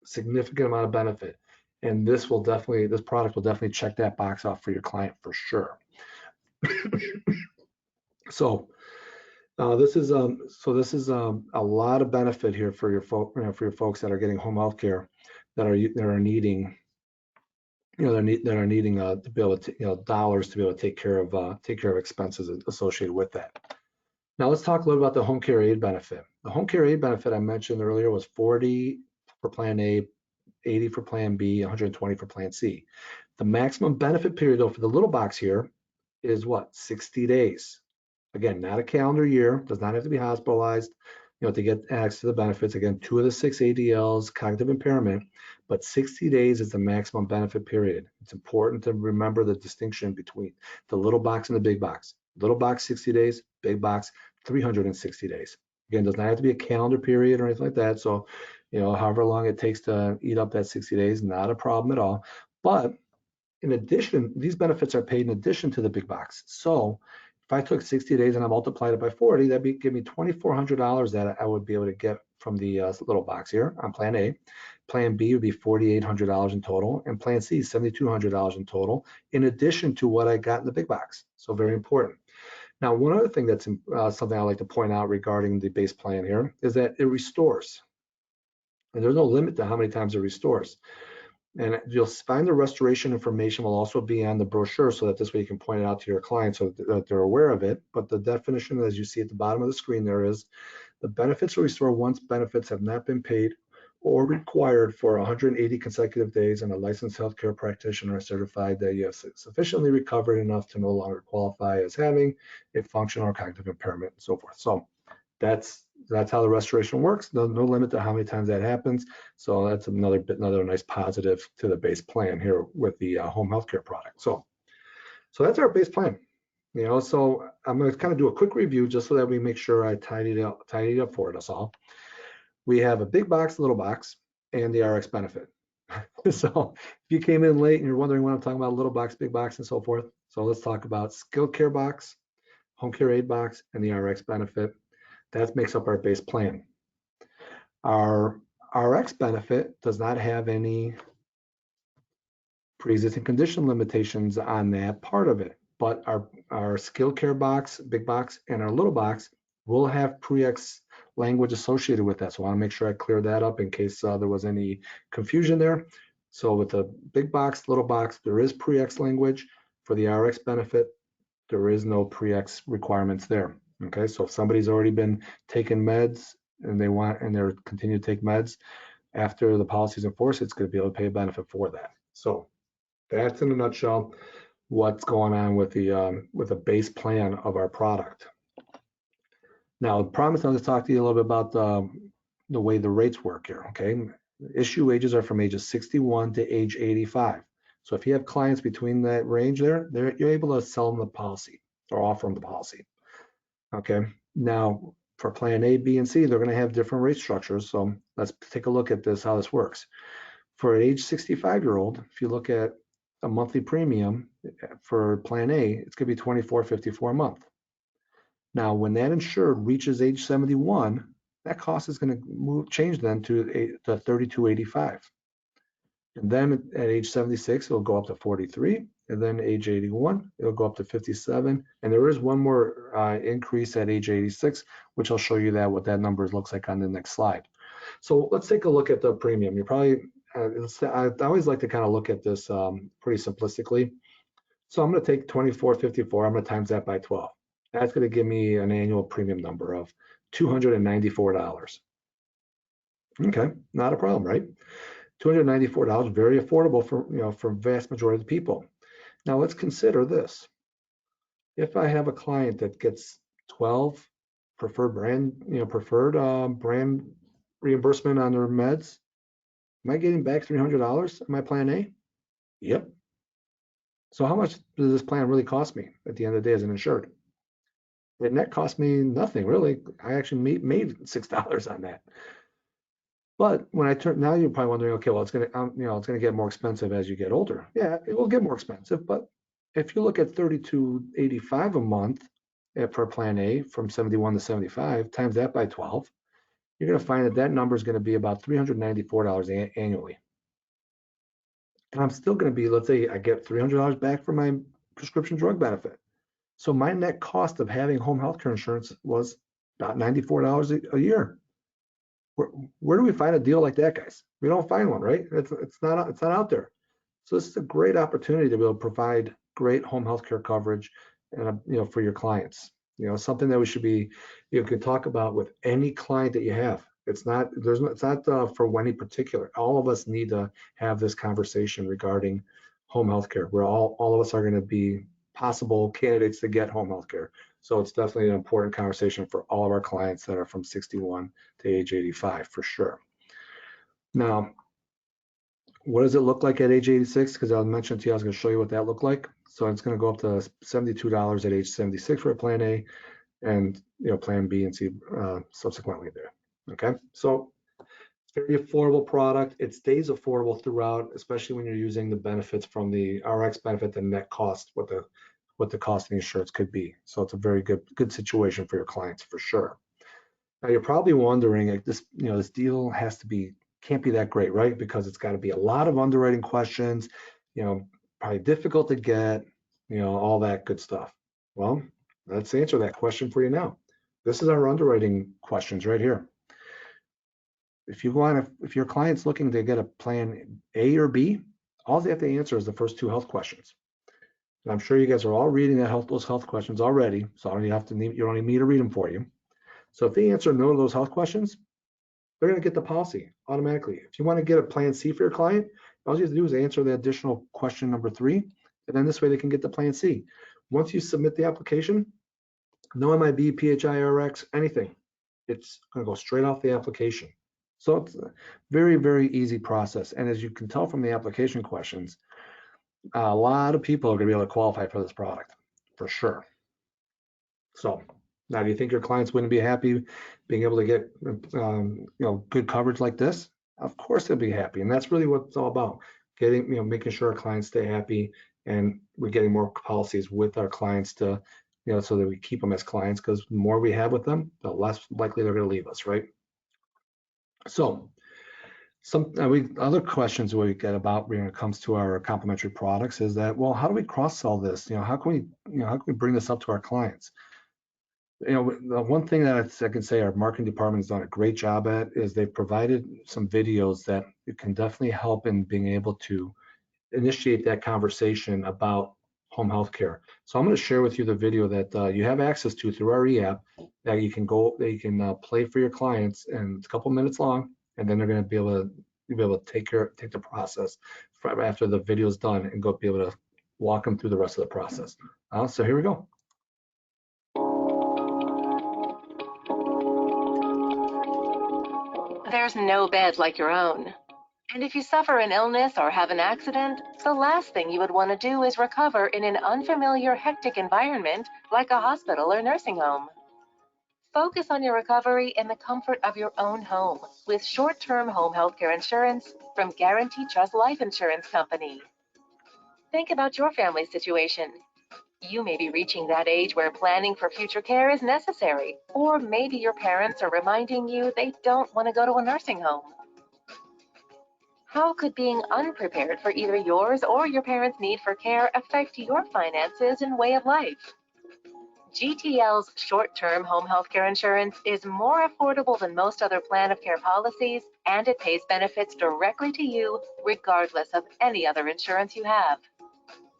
significant amount of benefit. And this product will definitely check that box off for your client for sure. So this is a lot of benefit here for your folks that are getting home health care that are needing to be able to dollars to be able to take care of expenses associated with that. Now let's talk a little about the home care aid benefit. The home care aid benefit I mentioned earlier was $40 for plan A, $80 for plan B, $120 for plan C. The maximum benefit period though for the little box here is what? 60 days. Again, not a calendar year, does not have to be hospitalized, to get access to the benefits. Again, 2 of the 6 ADLs, cognitive impairment, but 60 days is the maximum benefit period. It's important to remember the distinction between the little box and the big box. Little box, 60 days, big box, 360 days. Again, does not have to be a calendar period or anything like that. So, however long it takes to eat up that 60 days, not a problem at all. But in addition, these benefits are paid in addition to the big box. So if I took 60 days and I multiplied it by 40, that'd give me $2,400 that I would be able to get from the little box here on plan A. Plan B would be $4,800 in total, and plan C $7,200 in total, in addition to what I got in the big box. So very important. Now, one other thing that's something I like to point out regarding the base plan here is that it restores. And there's no limit to how many times it restores. And you'll find the restoration information will also be on the brochure so that this way you can point it out to your clients so that they're aware of it. But the definition, as you see at the bottom of the screen there, is the benefits will restore once benefits have not been paid or required for 180 consecutive days and a licensed healthcare practitioner is certified that you have sufficiently recovered enough to no longer qualify as having a functional or cognitive impairment and so forth. So that's how the restoration works. No limit to how many times that happens. So that's another nice positive to the base plan here with the home healthcare product. So that's our base plan. So I'm going to kind of do a quick review just so that we make sure I tidied it up for us all. We have a big box, little box, and the RX benefit. So if you came in late and you're wondering what I'm talking about, little box, big box, and so forth. So let's talk about skilled care box, home care aid box, and the RX benefit. That makes up our base plan. Our RX benefit does not have any pre-existing condition limitations on that part of it. But our skilled care box, big box, and our little box will have pre-X language associated with that. So I want to make sure I clear that up in case there was any confusion there. So with the big box, little box, there is pre-X language. For the RX benefit, there is no pre-X requirements there. Okay, so if somebody's already been taking meds and they're continue to take meds after the policy's enforced, it's going to be able to pay a benefit for that. So that's in a nutshell what's going on with the base plan of our product. Now, I promise I'll just talk to you a little bit about the way the rates work here. Okay, issue ages are from ages 61 to age 85. So if you have clients between that range there, you're able to sell them the policy or offer them the policy. Okay, now for plan A, B, and C, they're going to have different rate structures. So let's take a look at this, how this works. For an age 65-year-old, if you look at a monthly premium for plan A, it's going to be $24.54 a month. Now, when that insured reaches age 71, that cost is going to change then to $32.85. And then at age 76, it'll go up to 43. And then age 81, it'll go up to 57. And there is one more increase at age 86, which I'll show you what that number looks like on the next slide. So let's take a look at the premium. You probably, I always like to kind of look at this pretty simplistically. So I'm going to take 24.54. I'm going to times that by 12. That's going to give me an annual premium number of $294. Okay, not a problem, right? $294, very affordable for vast majority of the people. Now let's consider this. If I have a client that gets 12 preferred brand reimbursement on their meds, am I getting back $300 in my plan A? Yep. So how much does this plan really cost me at the end of the day as an insured? The net cost me nothing really. I actually made $6 on that. But when now you're probably wondering, okay, well, it's gonna get more expensive as you get older. Yeah, it will get more expensive. But if you look at $32.85 a month for plan A from 71 to 75, times that by 12, you're gonna find that number is gonna be about $394 annually. And I'm still gonna be, let's say I get $300 back for my prescription drug benefit. So my net cost of having home health care insurance was about $94 a year. Where do we find a deal like that, guys? We don't find one, right? It's not out there. So this is a great opportunity to be able to provide great home health care coverage and for your clients. Something that we should be could talk about with any client that you have. It's not for any particular. All of us need to have this conversation regarding home health care. Where all of us are going to be possible candidates to get home health care. So it's definitely an important conversation for all of our clients that are from 61 to age 85 for sure. Now, what does it look like at age 86? Because I mentioned to you, I was going to show you what that looked like. So it's going to go up to $72 at age 76 for a plan A, and plan B and C subsequently there. Okay, so it's a very affordable product. It stays affordable throughout, especially when you're using the benefits from the RX benefit, the net cost, what the cost of the insurance could be. So it's a very good situation for your clients for sure. Now you're probably wondering, like this deal can't be that great, right? Because it's got to be a lot of underwriting questions, probably difficult to get, all that good stuff. Well, let's answer that question for you now. This is our underwriting questions right here. If your client's looking to get a plan A or B, all they have to answer is the first two health questions. And I'm sure you guys are all reading those health questions already, so you don't need me to read them for you. So if they answer no to those health questions, they're going to get the policy automatically. If you want to get a plan C for your client, all you have to do is answer the additional question number 3, and then this way they can get the plan C. Once you submit the application, no MIB, PHI, RX, anything, it's going to go straight off the application. So it's a very, very easy process. And as you can tell from the application questions, a lot of people are going to be able to qualify for this product for sure. So now, do you think your clients wouldn't be happy being able to get good coverage like this? Of course they'll be happy, and that's really what it's all about. Making sure our clients stay happy, and we're getting more policies with our clients to so that we keep them as clients, because the more we have with them, the less likely they're going to leave us, right? So Some other questions we get about when it comes to our complementary products is that, well, how do we cross-sell this? How can we bring this up to our clients? The one thing that I can say our marketing department has done a great job at is they've provided some videos that it can definitely help in being able to initiate that conversation about home health care. So I'm going to share with you the video that you have access to through our e-app that you can play for your clients, and it's a couple minutes long, and then they're going to be able to take the process after the video is done and be able to walk them through the rest of the process. So here we go. There's no bed like your own. And if you suffer an illness or have an accident, the last thing you would want to do is recover in an unfamiliar, hectic environment like a hospital or nursing home. Focus on your recovery in the comfort of your own home with short-term home health care insurance from Guaranteed Trust Life Insurance Company. Think about your family situation. You may be reaching that age where planning for future care is necessary, or maybe your parents are reminding you they don't want to go to a nursing home. How could being unprepared for either yours or your parents' need for care affect your finances and way of life? GTL's short-term home health care insurance is more affordable than most other plan of care policies, and it pays benefits directly to you regardless of any other insurance you have.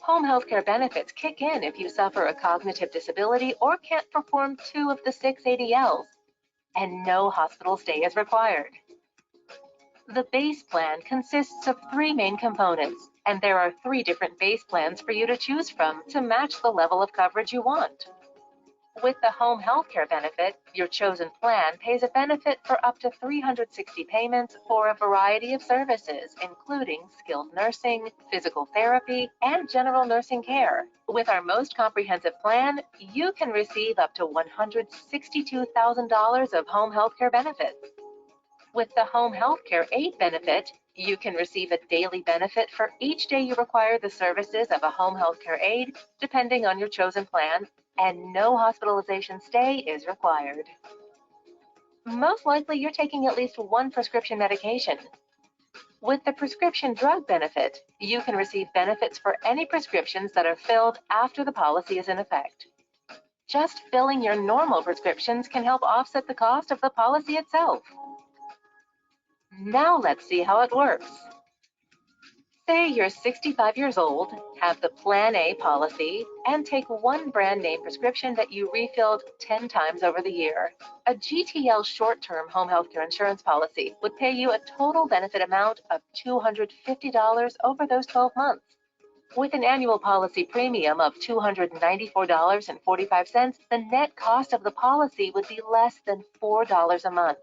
Home health care benefits kick in if you suffer a cognitive disability or can't perform 2 of the 6 ADLs, and no hospital stay is required. The base plan consists of 3 main components, and there are 3 different base plans for you to choose from to match the level of coverage you want. With the home health care benefit, your chosen plan pays a benefit for up to 360 payments for a variety of services, including skilled nursing, physical therapy, and general nursing care. With our most comprehensive plan, you can receive up to $162,000 of home health care benefits. With the home health care aid benefit, you can receive a daily benefit for each day you require the services of a home health care aid, depending on your chosen plan, and no hospitalization stay is required. Most likely, you're taking at least 1 prescription medication. With the prescription drug benefit, you can receive benefits for any prescriptions that are filled after the policy is in effect. Just filling your normal prescriptions can help offset the cost of the policy itself. Now let's see how it works. Say you're 65 years old, have the Plan A policy, and take 1 brand name prescription that you refilled 10 times over the year. A GTL short-term home health care insurance policy would pay you a total benefit amount of $250 over those 12 months. With an annual policy premium of $294.45, the net cost of the policy would be less than $4 a month.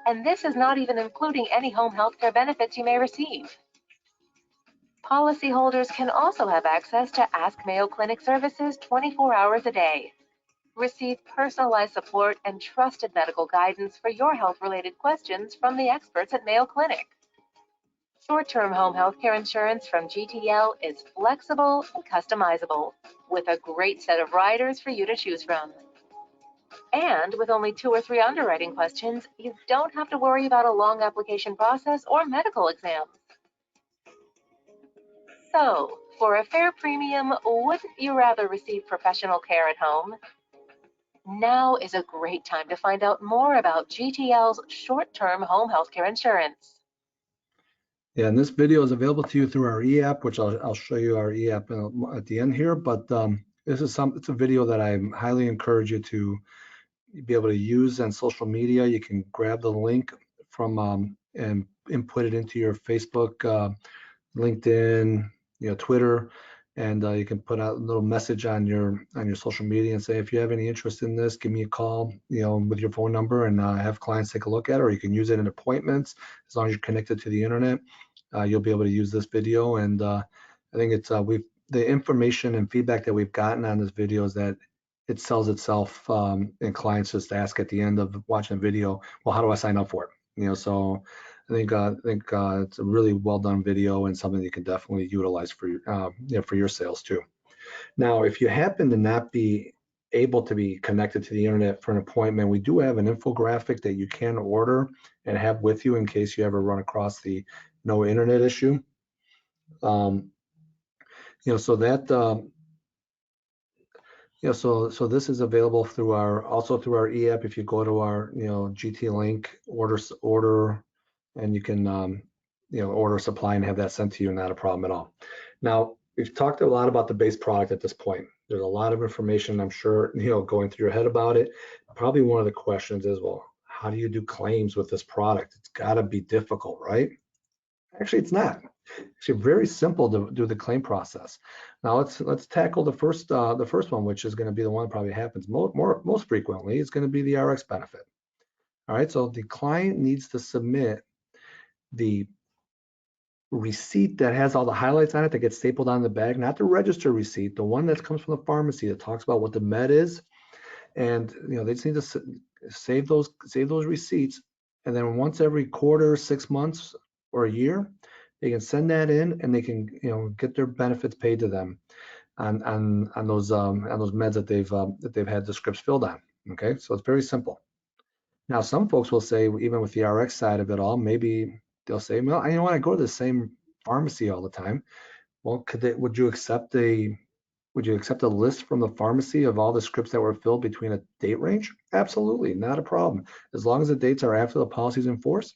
And this is not even including any home health care benefits you may receive. Policyholders can also have access to Ask Mayo Clinic services 24 hours a day. Receive personalized support and trusted medical guidance for your health-related questions from the experts at Mayo Clinic. Short-term home health care insurance from GTL is flexible and customizable, with a great set of riders for you to choose from. And with only 2 or 3 underwriting questions, you don't have to worry about a long application process or medical exams. So, for a fair premium, wouldn't you rather receive professional care at home? Now is a great time to find out more about GTL's short-term home health care insurance. Yeah, and this video is available to you through our e-app, which I'll show you our e-app at the end here. But it's a video that I highly encourage you to be able to use on social media. You can grab the link from and input it into your Facebook, LinkedIn, Twitter, and you can put out a little message on your social media and say, if you have any interest in this, give me a call, with your phone number, and have clients take a look at it. Or you can use it in appointments as long as you're connected to the internet. You'll be able to use this video, and I think it's the information and feedback that we've gotten on this video is that it sells itself, and clients just ask at the end of watching the video, well, how do I sign up for it? So I think it's a really well done video and something you can definitely utilize for your sales too. Now, if you happen to not be able to be connected to the internet for an appointment, we do have an infographic that you can order and have with you in case you ever run across the no internet issue. So that so this is available through also through our e-app. If you go to our GT Link order, and you can order supply and have that sent to you, not a problem at all. Now, we've talked a lot about the base product at this point. There's a lot of information, I'm sure, going through your head about it. Probably one of the questions is, well, how do you do claims with this product? It's got to be difficult, right? Actually, it's not. Actually, very simple to do the claim process. Now let's tackle the first one, which is going to be the one that probably happens most frequently. Is going to be the RX benefit. All right, so the client needs to submit the receipt that has all the highlights on it that gets stapled on the bag, not the register receipt, the one that comes from the pharmacy that talks about what the med is, and they just need to save those receipts, and then once every quarter, 6 months, or a year, they can send that in, and they can get their benefits paid to them on those meds that they've had the scripts filled on. Okay, so it's very simple. Now, some folks will say, even with the RX side of it all, maybe they'll say, well, I go to the same pharmacy all the time. Well, would you accept a list from the pharmacy of all the scripts that were filled between a date range? Absolutely, not a problem. As long as the dates are after the policy's in force,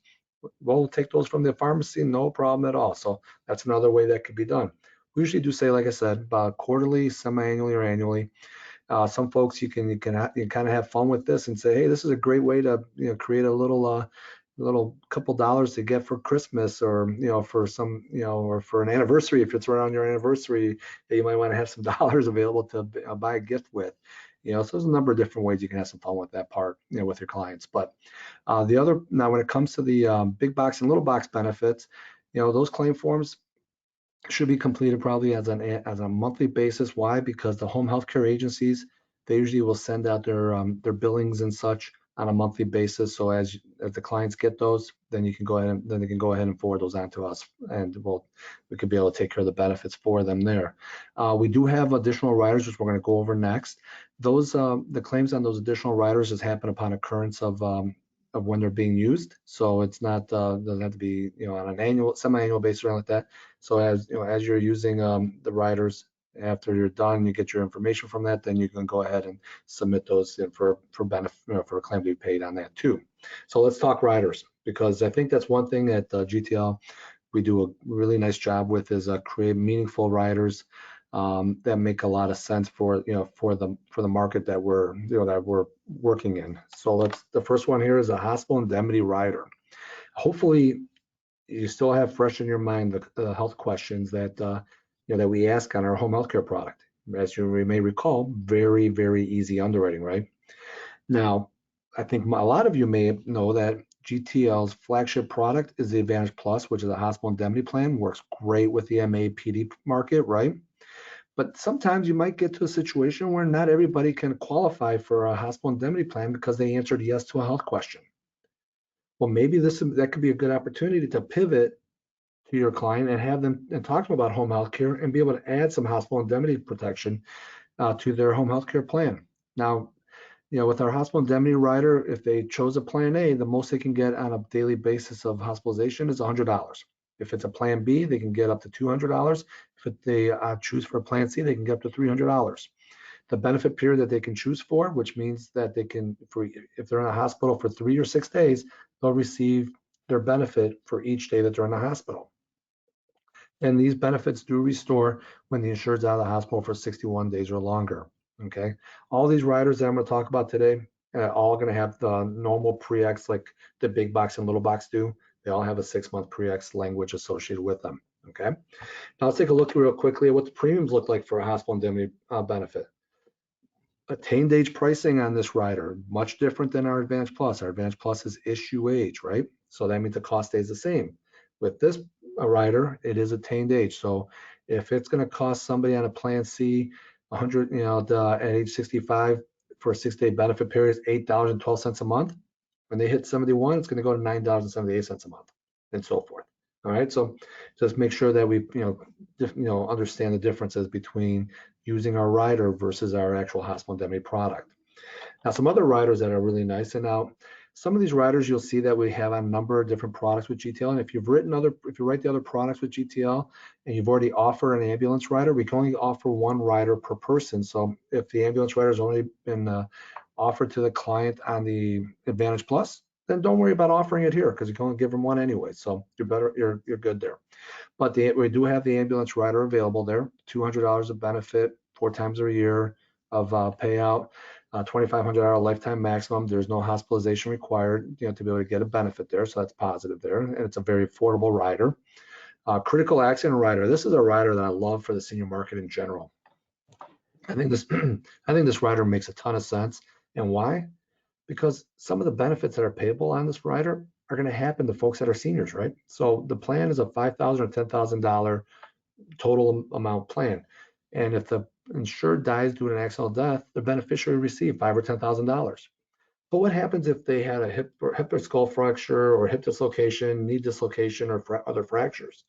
we'll take those from the pharmacy, no problem at all. So that's another way that could be done. We usually do say, like I said, about quarterly, semi-annually, or annually. Some folks you can kind of have fun with this and say, hey, this is a great way to create a little couple dollars to get for Christmas, or for some or for an anniversary, if it's around your anniversary, that you might want to have some dollars available to buy a gift with. So there's a number of different ways you can have some fun with that part with your clients. But now when it comes to the big box and little box benefits, those claim forms should be completed probably as a monthly basis. Why? Because the home healthcare agencies, they usually will send out their billings and such on a monthly basis. So as the clients get those, then they can go ahead and forward those on to us, and we could be able to take care of the benefits for them there. We do have additional riders, which we're going to go over next. Those the claims on those additional riders has happened upon occurrence of when they're being used. So it's not doesn't have to be on an semi-annual basis or anything like that. So as you're using the riders, after you're done, you get your information from that, then you can go ahead and submit those for benefit for a claim to be paid on that too. So let's talk riders, because I think that's one thing at GTL we do a really nice job with, is create meaningful riders that make a lot of sense for the market that we're working in. So the first one here is a hospital indemnity rider. Hopefully you still have fresh in your mind the health questions that that we ask on our home healthcare product. As you may recall, very, very easy underwriting, right? Now, I think a lot of you may know that GTL's flagship product is the Advantage Plus, which is a hospital indemnity plan. Works great with the MAPD market, right? But sometimes you might get to a situation where not everybody can qualify for a hospital indemnity plan because they answered yes to a health question. Well, maybe that could be a good opportunity to pivot to your client and have them and talk to them about home health care and be able to add some hospital indemnity protection to their home health care plan. Now, with our hospital indemnity rider, if they chose a plan A, the most they can get on a daily basis of hospitalization is $100. If it's a plan B, they can get up to $200. If they choose for a plan C, they can get up to $300. The benefit period that they can choose for, which means that they can, if they're in a hospital for 3 or 6 days, they'll receive their benefit for each day that they're in the hospital. And these benefits do restore when the insured's out of the hospital for 61 days or longer. Okay, all these riders that I'm going to talk about today are all going to have the normal pre-X like the big box and little box do. They all have a 6-month pre-X language associated with them. Okay, now let's take a look real quickly at what the premiums look like for a hospital indemnity benefit. Attained age pricing on this rider, much different than our Advantage Plus. Our Advantage Plus is issue age, right? So that means the cost stays the same. With this rider, it is attained age. So if it's going to cost somebody on a plan C 100, at age 65 for a 6-day benefit period, $8.12 a month. When they hit 71, it's going to go to $9.78 a month, and so forth. All right, so just make sure that we understand the differences between using our rider versus our actual hospital indemnity product. Now, some other riders that are really nice, and now some of these riders you'll see that we have on a number of different products with GTL. And if you write the other products with GTL and you've already offered an ambulance rider, we can only offer one rider per person. So if the ambulance rider has only been offered to the client on the Advantage Plus, then don't worry about offering it here because you can only give them one anyway. So you're good there. But we do have the ambulance rider available there, $200 of benefit, 4 times a year of payout, $2,500 lifetime maximum. There's no hospitalization required, to be able to get a benefit there. So that's positive there. And it's a very affordable rider. Critical accident rider. This is a rider that I love for the senior market in general. I think this rider makes a ton of sense. And why? Because some of the benefits that are payable on this rider are going to happen to folks that are seniors, right? So the plan is a $5,000 or $10,000 total amount plan. And if the insured dies due to an accidental death, the beneficiary receives $5,000 or $10,000. But what happens if they had a hip or skull fracture or hip dislocation, knee dislocation, or other fractures?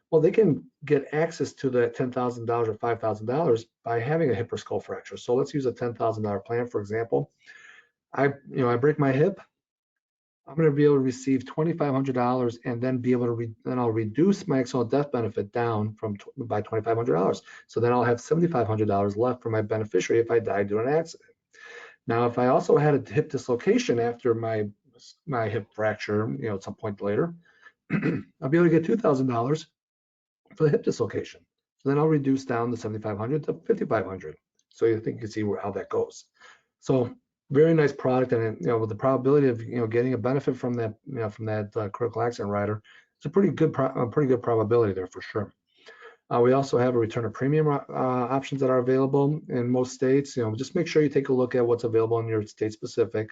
Well, they can get access to that $10,000 or $5,000 by having a hip or skull fracture. So let's use a $10,000 plan, for example. I break my hip. I'm going to be able to receive $2,500 and then be able to then I'll reduce my accidental death benefit down by $2,500. So then I'll have $7,500 left for my beneficiary if I die due to an accident. Now, if I also had a hip dislocation after my hip fracture, at some point later, I'll be able to get $2,000 for the hip dislocation. So then I'll reduce down the $7,500 to $5,500. So you can see how that goes. So very nice product, and with the probability of getting a benefit from that critical accident rider, it's a pretty good probability there for sure. We also have a return of premium options that are available in most states. Just make sure you take a look at what's available in your state specific.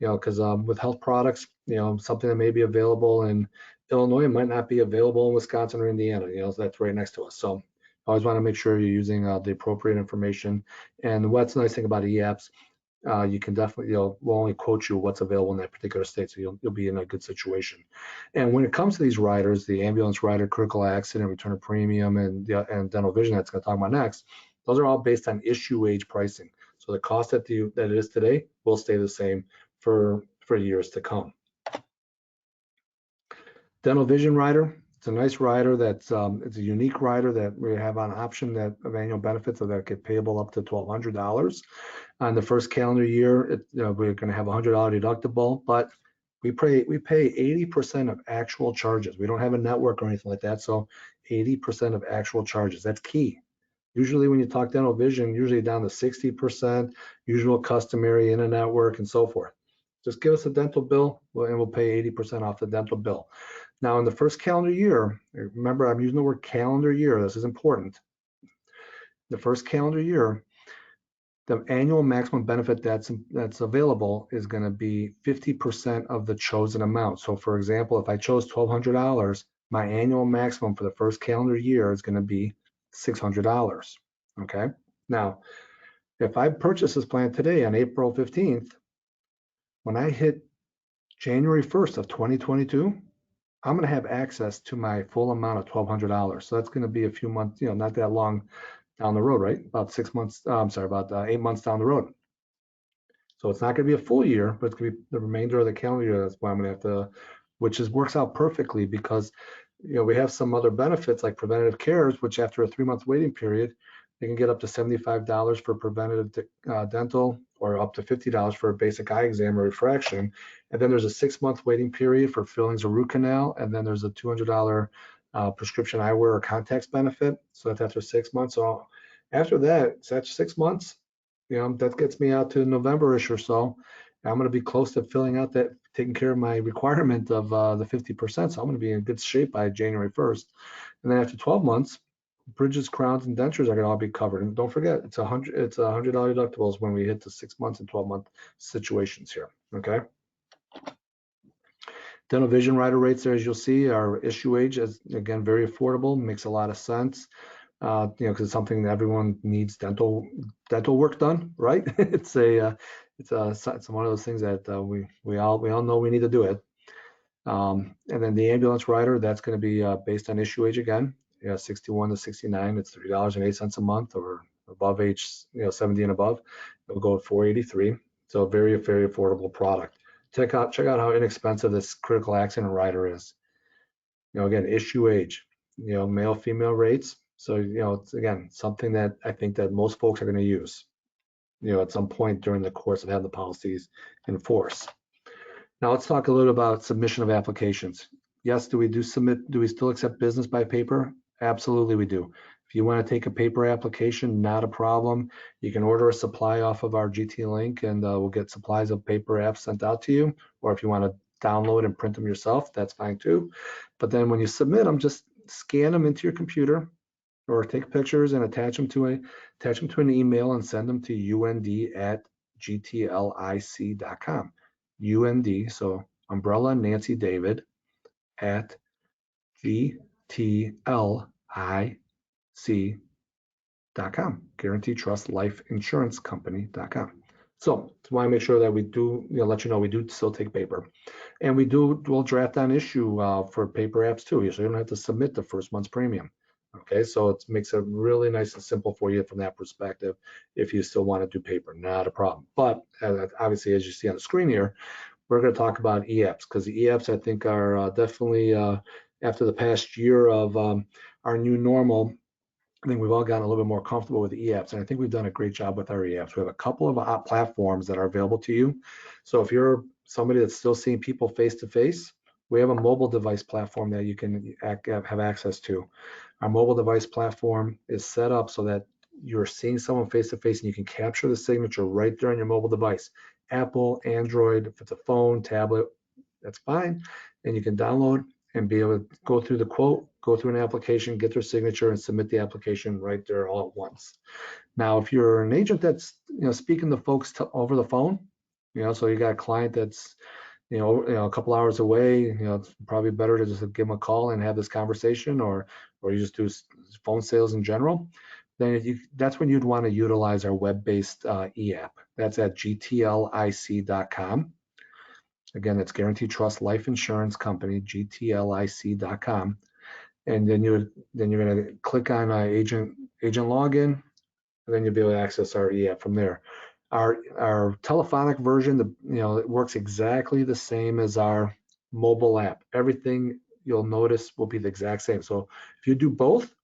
Because with health products, something that may be available in Illinois might not be available in Wisconsin or Indiana. So that's right next to us. So I always want to make sure you're using the appropriate information. And what's the nice thing about EAPS? You can definitely, we'll only quote you what's available in that particular state, so you'll be in a good situation. And when it comes to these riders, the ambulance rider, critical accident, return of premium, and dental vision that's going to talk about next, those are all based on issue age pricing. So the cost that it is today will stay the same for years to come. Dental vision rider. It's a nice rider it's a unique rider that we have on option of annual benefits that get payable up to $1,200. On the first calendar year, we're going to have a $100 deductible, but we pay 80% of actual charges. We don't have a network or anything like that, so 80% of actual charges. That's key. Usually when you talk dental vision, usually down to 60%, usual customary in a network and so forth. Just give us a dental bill and we'll pay 80% off the dental bill. Now in the first calendar year, remember I'm using the word calendar year, this is important. The first calendar year, the annual maximum benefit that's available is going to be 50% of the chosen amount. So for example, if I chose $1,200, my annual maximum for the first calendar year is going to be $600. Okay. Now, if I purchase this plan today on April 15th, when I hit January 1st of 2022, I'm going to have access to my full amount of $1,200. So that's going to be a few months, not that long down the road, right? About 6 months, about 8 months down the road. So it's not going to be a full year, but it's going to be the remainder of the calendar year. That's why I'm going to have to, which works out perfectly because, we have some other benefits like preventative cares, which after a 3-month waiting period, they can get up to $75 for preventative dental or up to $50 for a basic eye exam or refraction. And then there's a 6-month waiting period for fillings or root canal. And then there's a $200 prescription eyewear or contacts benefit. So that's after 6 months. So after that, so that's 6 months. That gets me out to November-ish or so. I'm going to be close to filling out that, taking care of my requirement of the 50%. So I'm going to be in good shape by January 1st. And then after 12 months, bridges, crowns, and dentures are going to all be covered. And don't forget, it's $100 deductibles when we hit the 6 months and 12-month situations here. Okay. Dental vision rider rates there, as you'll see, are issue age, as again, very affordable, makes a lot of sense. Because it's something that everyone needs dental work done, right? It's one of those things that we all know we need to do it. And then the ambulance rider, that's going to be based on issue age again. 61 to 69, it's $3.08 a month, or Above age 70 and above, it'll go at $483. So very, very affordable product. Check out how inexpensive this critical accident rider is. Again, issue age, male, female rates. So, it's again, something that I think that most folks are going to use, at some point during the course of having the policies in force. Now let's talk a little about submission of applications. Yes, do we still accept business by paper? Absolutely we do. If you want to take a paper application, not a problem. You can order a supply off of our GT link and we'll get supplies of paper apps sent out to you. Or if you want to download and print them yourself, that's fine too. But then when you submit them, just scan them into your computer or take pictures and attach them to an email and send them to und@gtlic.com. UND, so Umbrella Nancy David at GTLIC.com, Guaranteed Trust Life Insurance Company.com. So I want to make sure that we do, let you know we do still take paper, and we'll draft on issue for paper apps too, so you don't have to submit the first month's premium. Okay, so it makes it really nice and simple for you from that perspective. If you still want to do paper, not a problem. But obviously, as you see on the screen here, we're going to talk about e-apps, because the e-apps I think are definitely, after the past year of our new normal, I think we've all gotten a little bit more comfortable with the e-apps, and I think we've done a great job with our e-apps. We have a couple of platforms that are available to you. So if you're somebody that's still seeing people face to face, we have a mobile device platform that you can have access to. Our mobile device platform is set up so that you're seeing someone face to face and you can capture the signature right there on your mobile device. Apple, Android, if it's a phone, tablet, that's fine. And you can download and be able to go through the quote, go through an application, get their signature, and submit the application right there all at once. Now, if you're an agent that's speaking to folks over the phone, so you got a client that's a couple hours away, it's probably better to just give them a call and have this conversation, or you just do phone sales in general. Then that's when you'd want to utilize our web-based e-app. That's at gtlic.com. Again, it's Guaranteed Trust Life Insurance Company, gtlic.com. And then you're going to click on agent login, and then you'll be able to access our e-app from there. Our telephonic version, it works exactly the same as our mobile app. Everything you'll notice will be the exact same. So if you do both,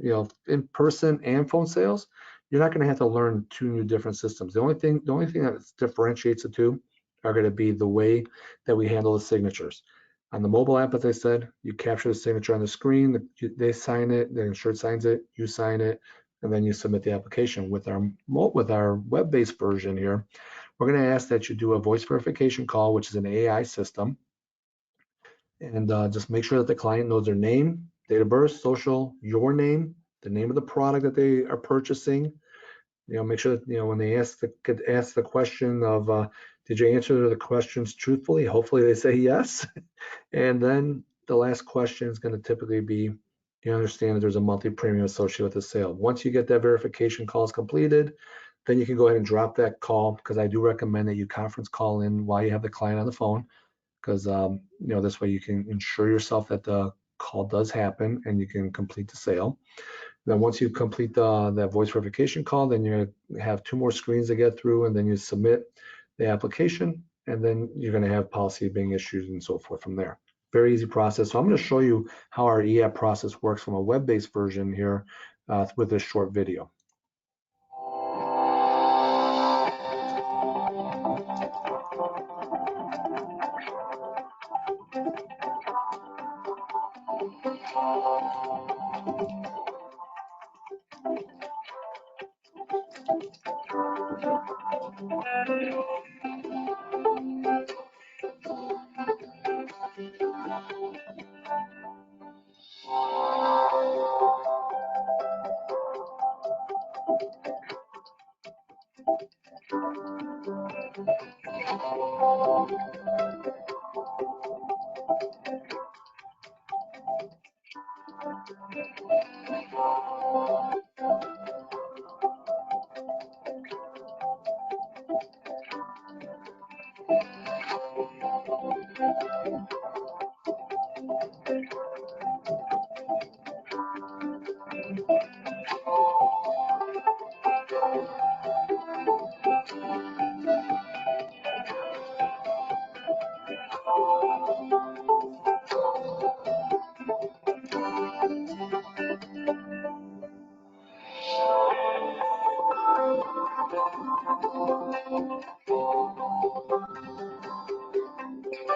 in person and phone sales, you're not going to have to learn two new different systems. The only thing that differentiates the two are going to be the way that we handle the signatures. On the mobile app, as I said, you capture the signature on the screen, they sign it, the insured signs it, you sign it, and then you submit the application. With our web-based version here, we're going to ask that you do a voice verification call, which is an AI system, and just make sure that the client knows their name, date of birth, social, your name, the name of the product that they are purchasing. Make sure that when they ask the question of did you answer the questions truthfully? Hopefully they say yes. And then the last question is going to typically be, you understand that there's a monthly premium associated with the sale. Once you get that verification calls completed, then you can go ahead and drop that call, because I do recommend that you conference call in while you have the client on the phone, because this way you can ensure yourself that the call does happen and you can complete the sale. Then once you complete that voice verification call, then you have 2 more screens to get through, and then you submit the application, and then you're going to have policy being issued and so forth from there. Very easy process. So I'm going to show you how our e-app process works from a web-based version here with this short video.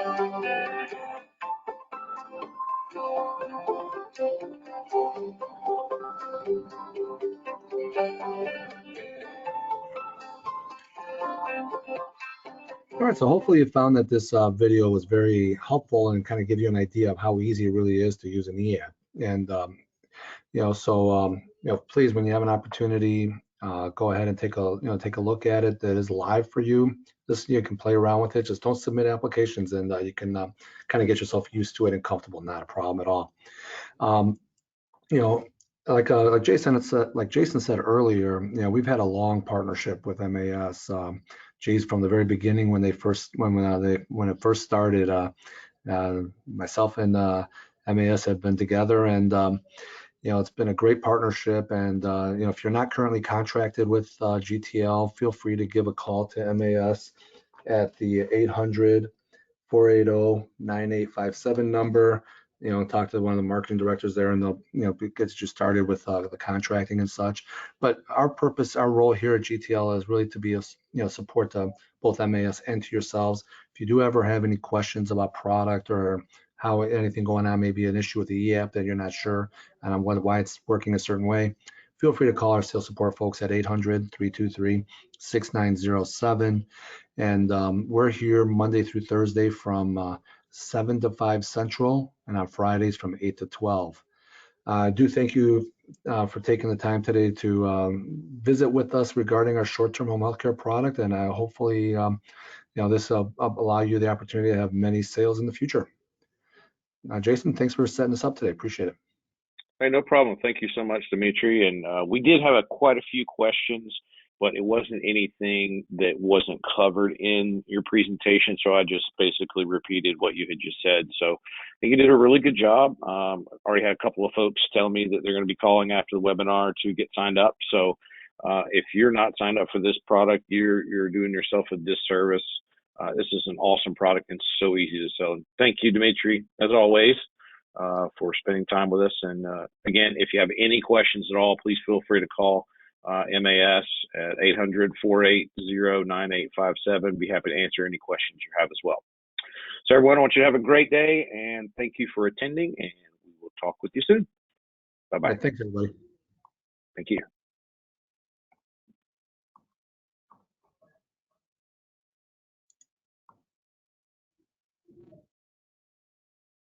All right, so hopefully you found that this video was very helpful and kind of give you an idea of how easy it really is to use an e-app. And please, when you have an opportunity, go ahead and take a look at it. That is live for you. This, you can play around with it. Just don't submit applications, and you can kind of get yourself used to it and comfortable. Not a problem at all. You know, like Jason said earlier, we've had a long partnership with MAS. From the very beginning when it first started, myself and MAS have been together, and it's been a great partnership. And if you're not currently contracted with GTL, feel free to give a call to MAS at the 800-480-9857 number. Talk to one of the marketing directors there, and they'll get you started with the contracting and such. But our role here at GTL is really to be a support to both MAS and to yourselves. If you do ever have any questions about product or how anything going on, maybe an issue with the e-app that you're not sure and why it's working a certain way, feel free to call our sales support folks at 800-323-6907. And we're here Monday through Thursday from 7 to 5 Central, and on Fridays from 8 to 12. I do thank you for taking the time today to visit with us regarding our short-term home healthcare product, and hopefully this will allow you the opportunity to have many sales in the future. Jason, thanks for setting this up today. Appreciate it. Hey, no problem. Thank you so much, Dimitri. And we did have quite a few questions, but it wasn't anything that wasn't covered in your presentation. So I just basically repeated what you had just said. So I think you did a really good job. Already had a couple of folks tell me that they're going to be calling after the webinar to get signed up. So if you're not signed up for this product, you're doing yourself a disservice. This is an awesome product and so easy to sell. Thank you, Dimitri, as always, for spending time with us. And again, if you have any questions at all, please feel free to call MAS at 800-480-9857. Be happy to answer any questions you have as well. So everyone, I want you to have a great day, and thank you for attending, and we will talk with you soon. Bye-bye. Thanks, everybody. Thank you.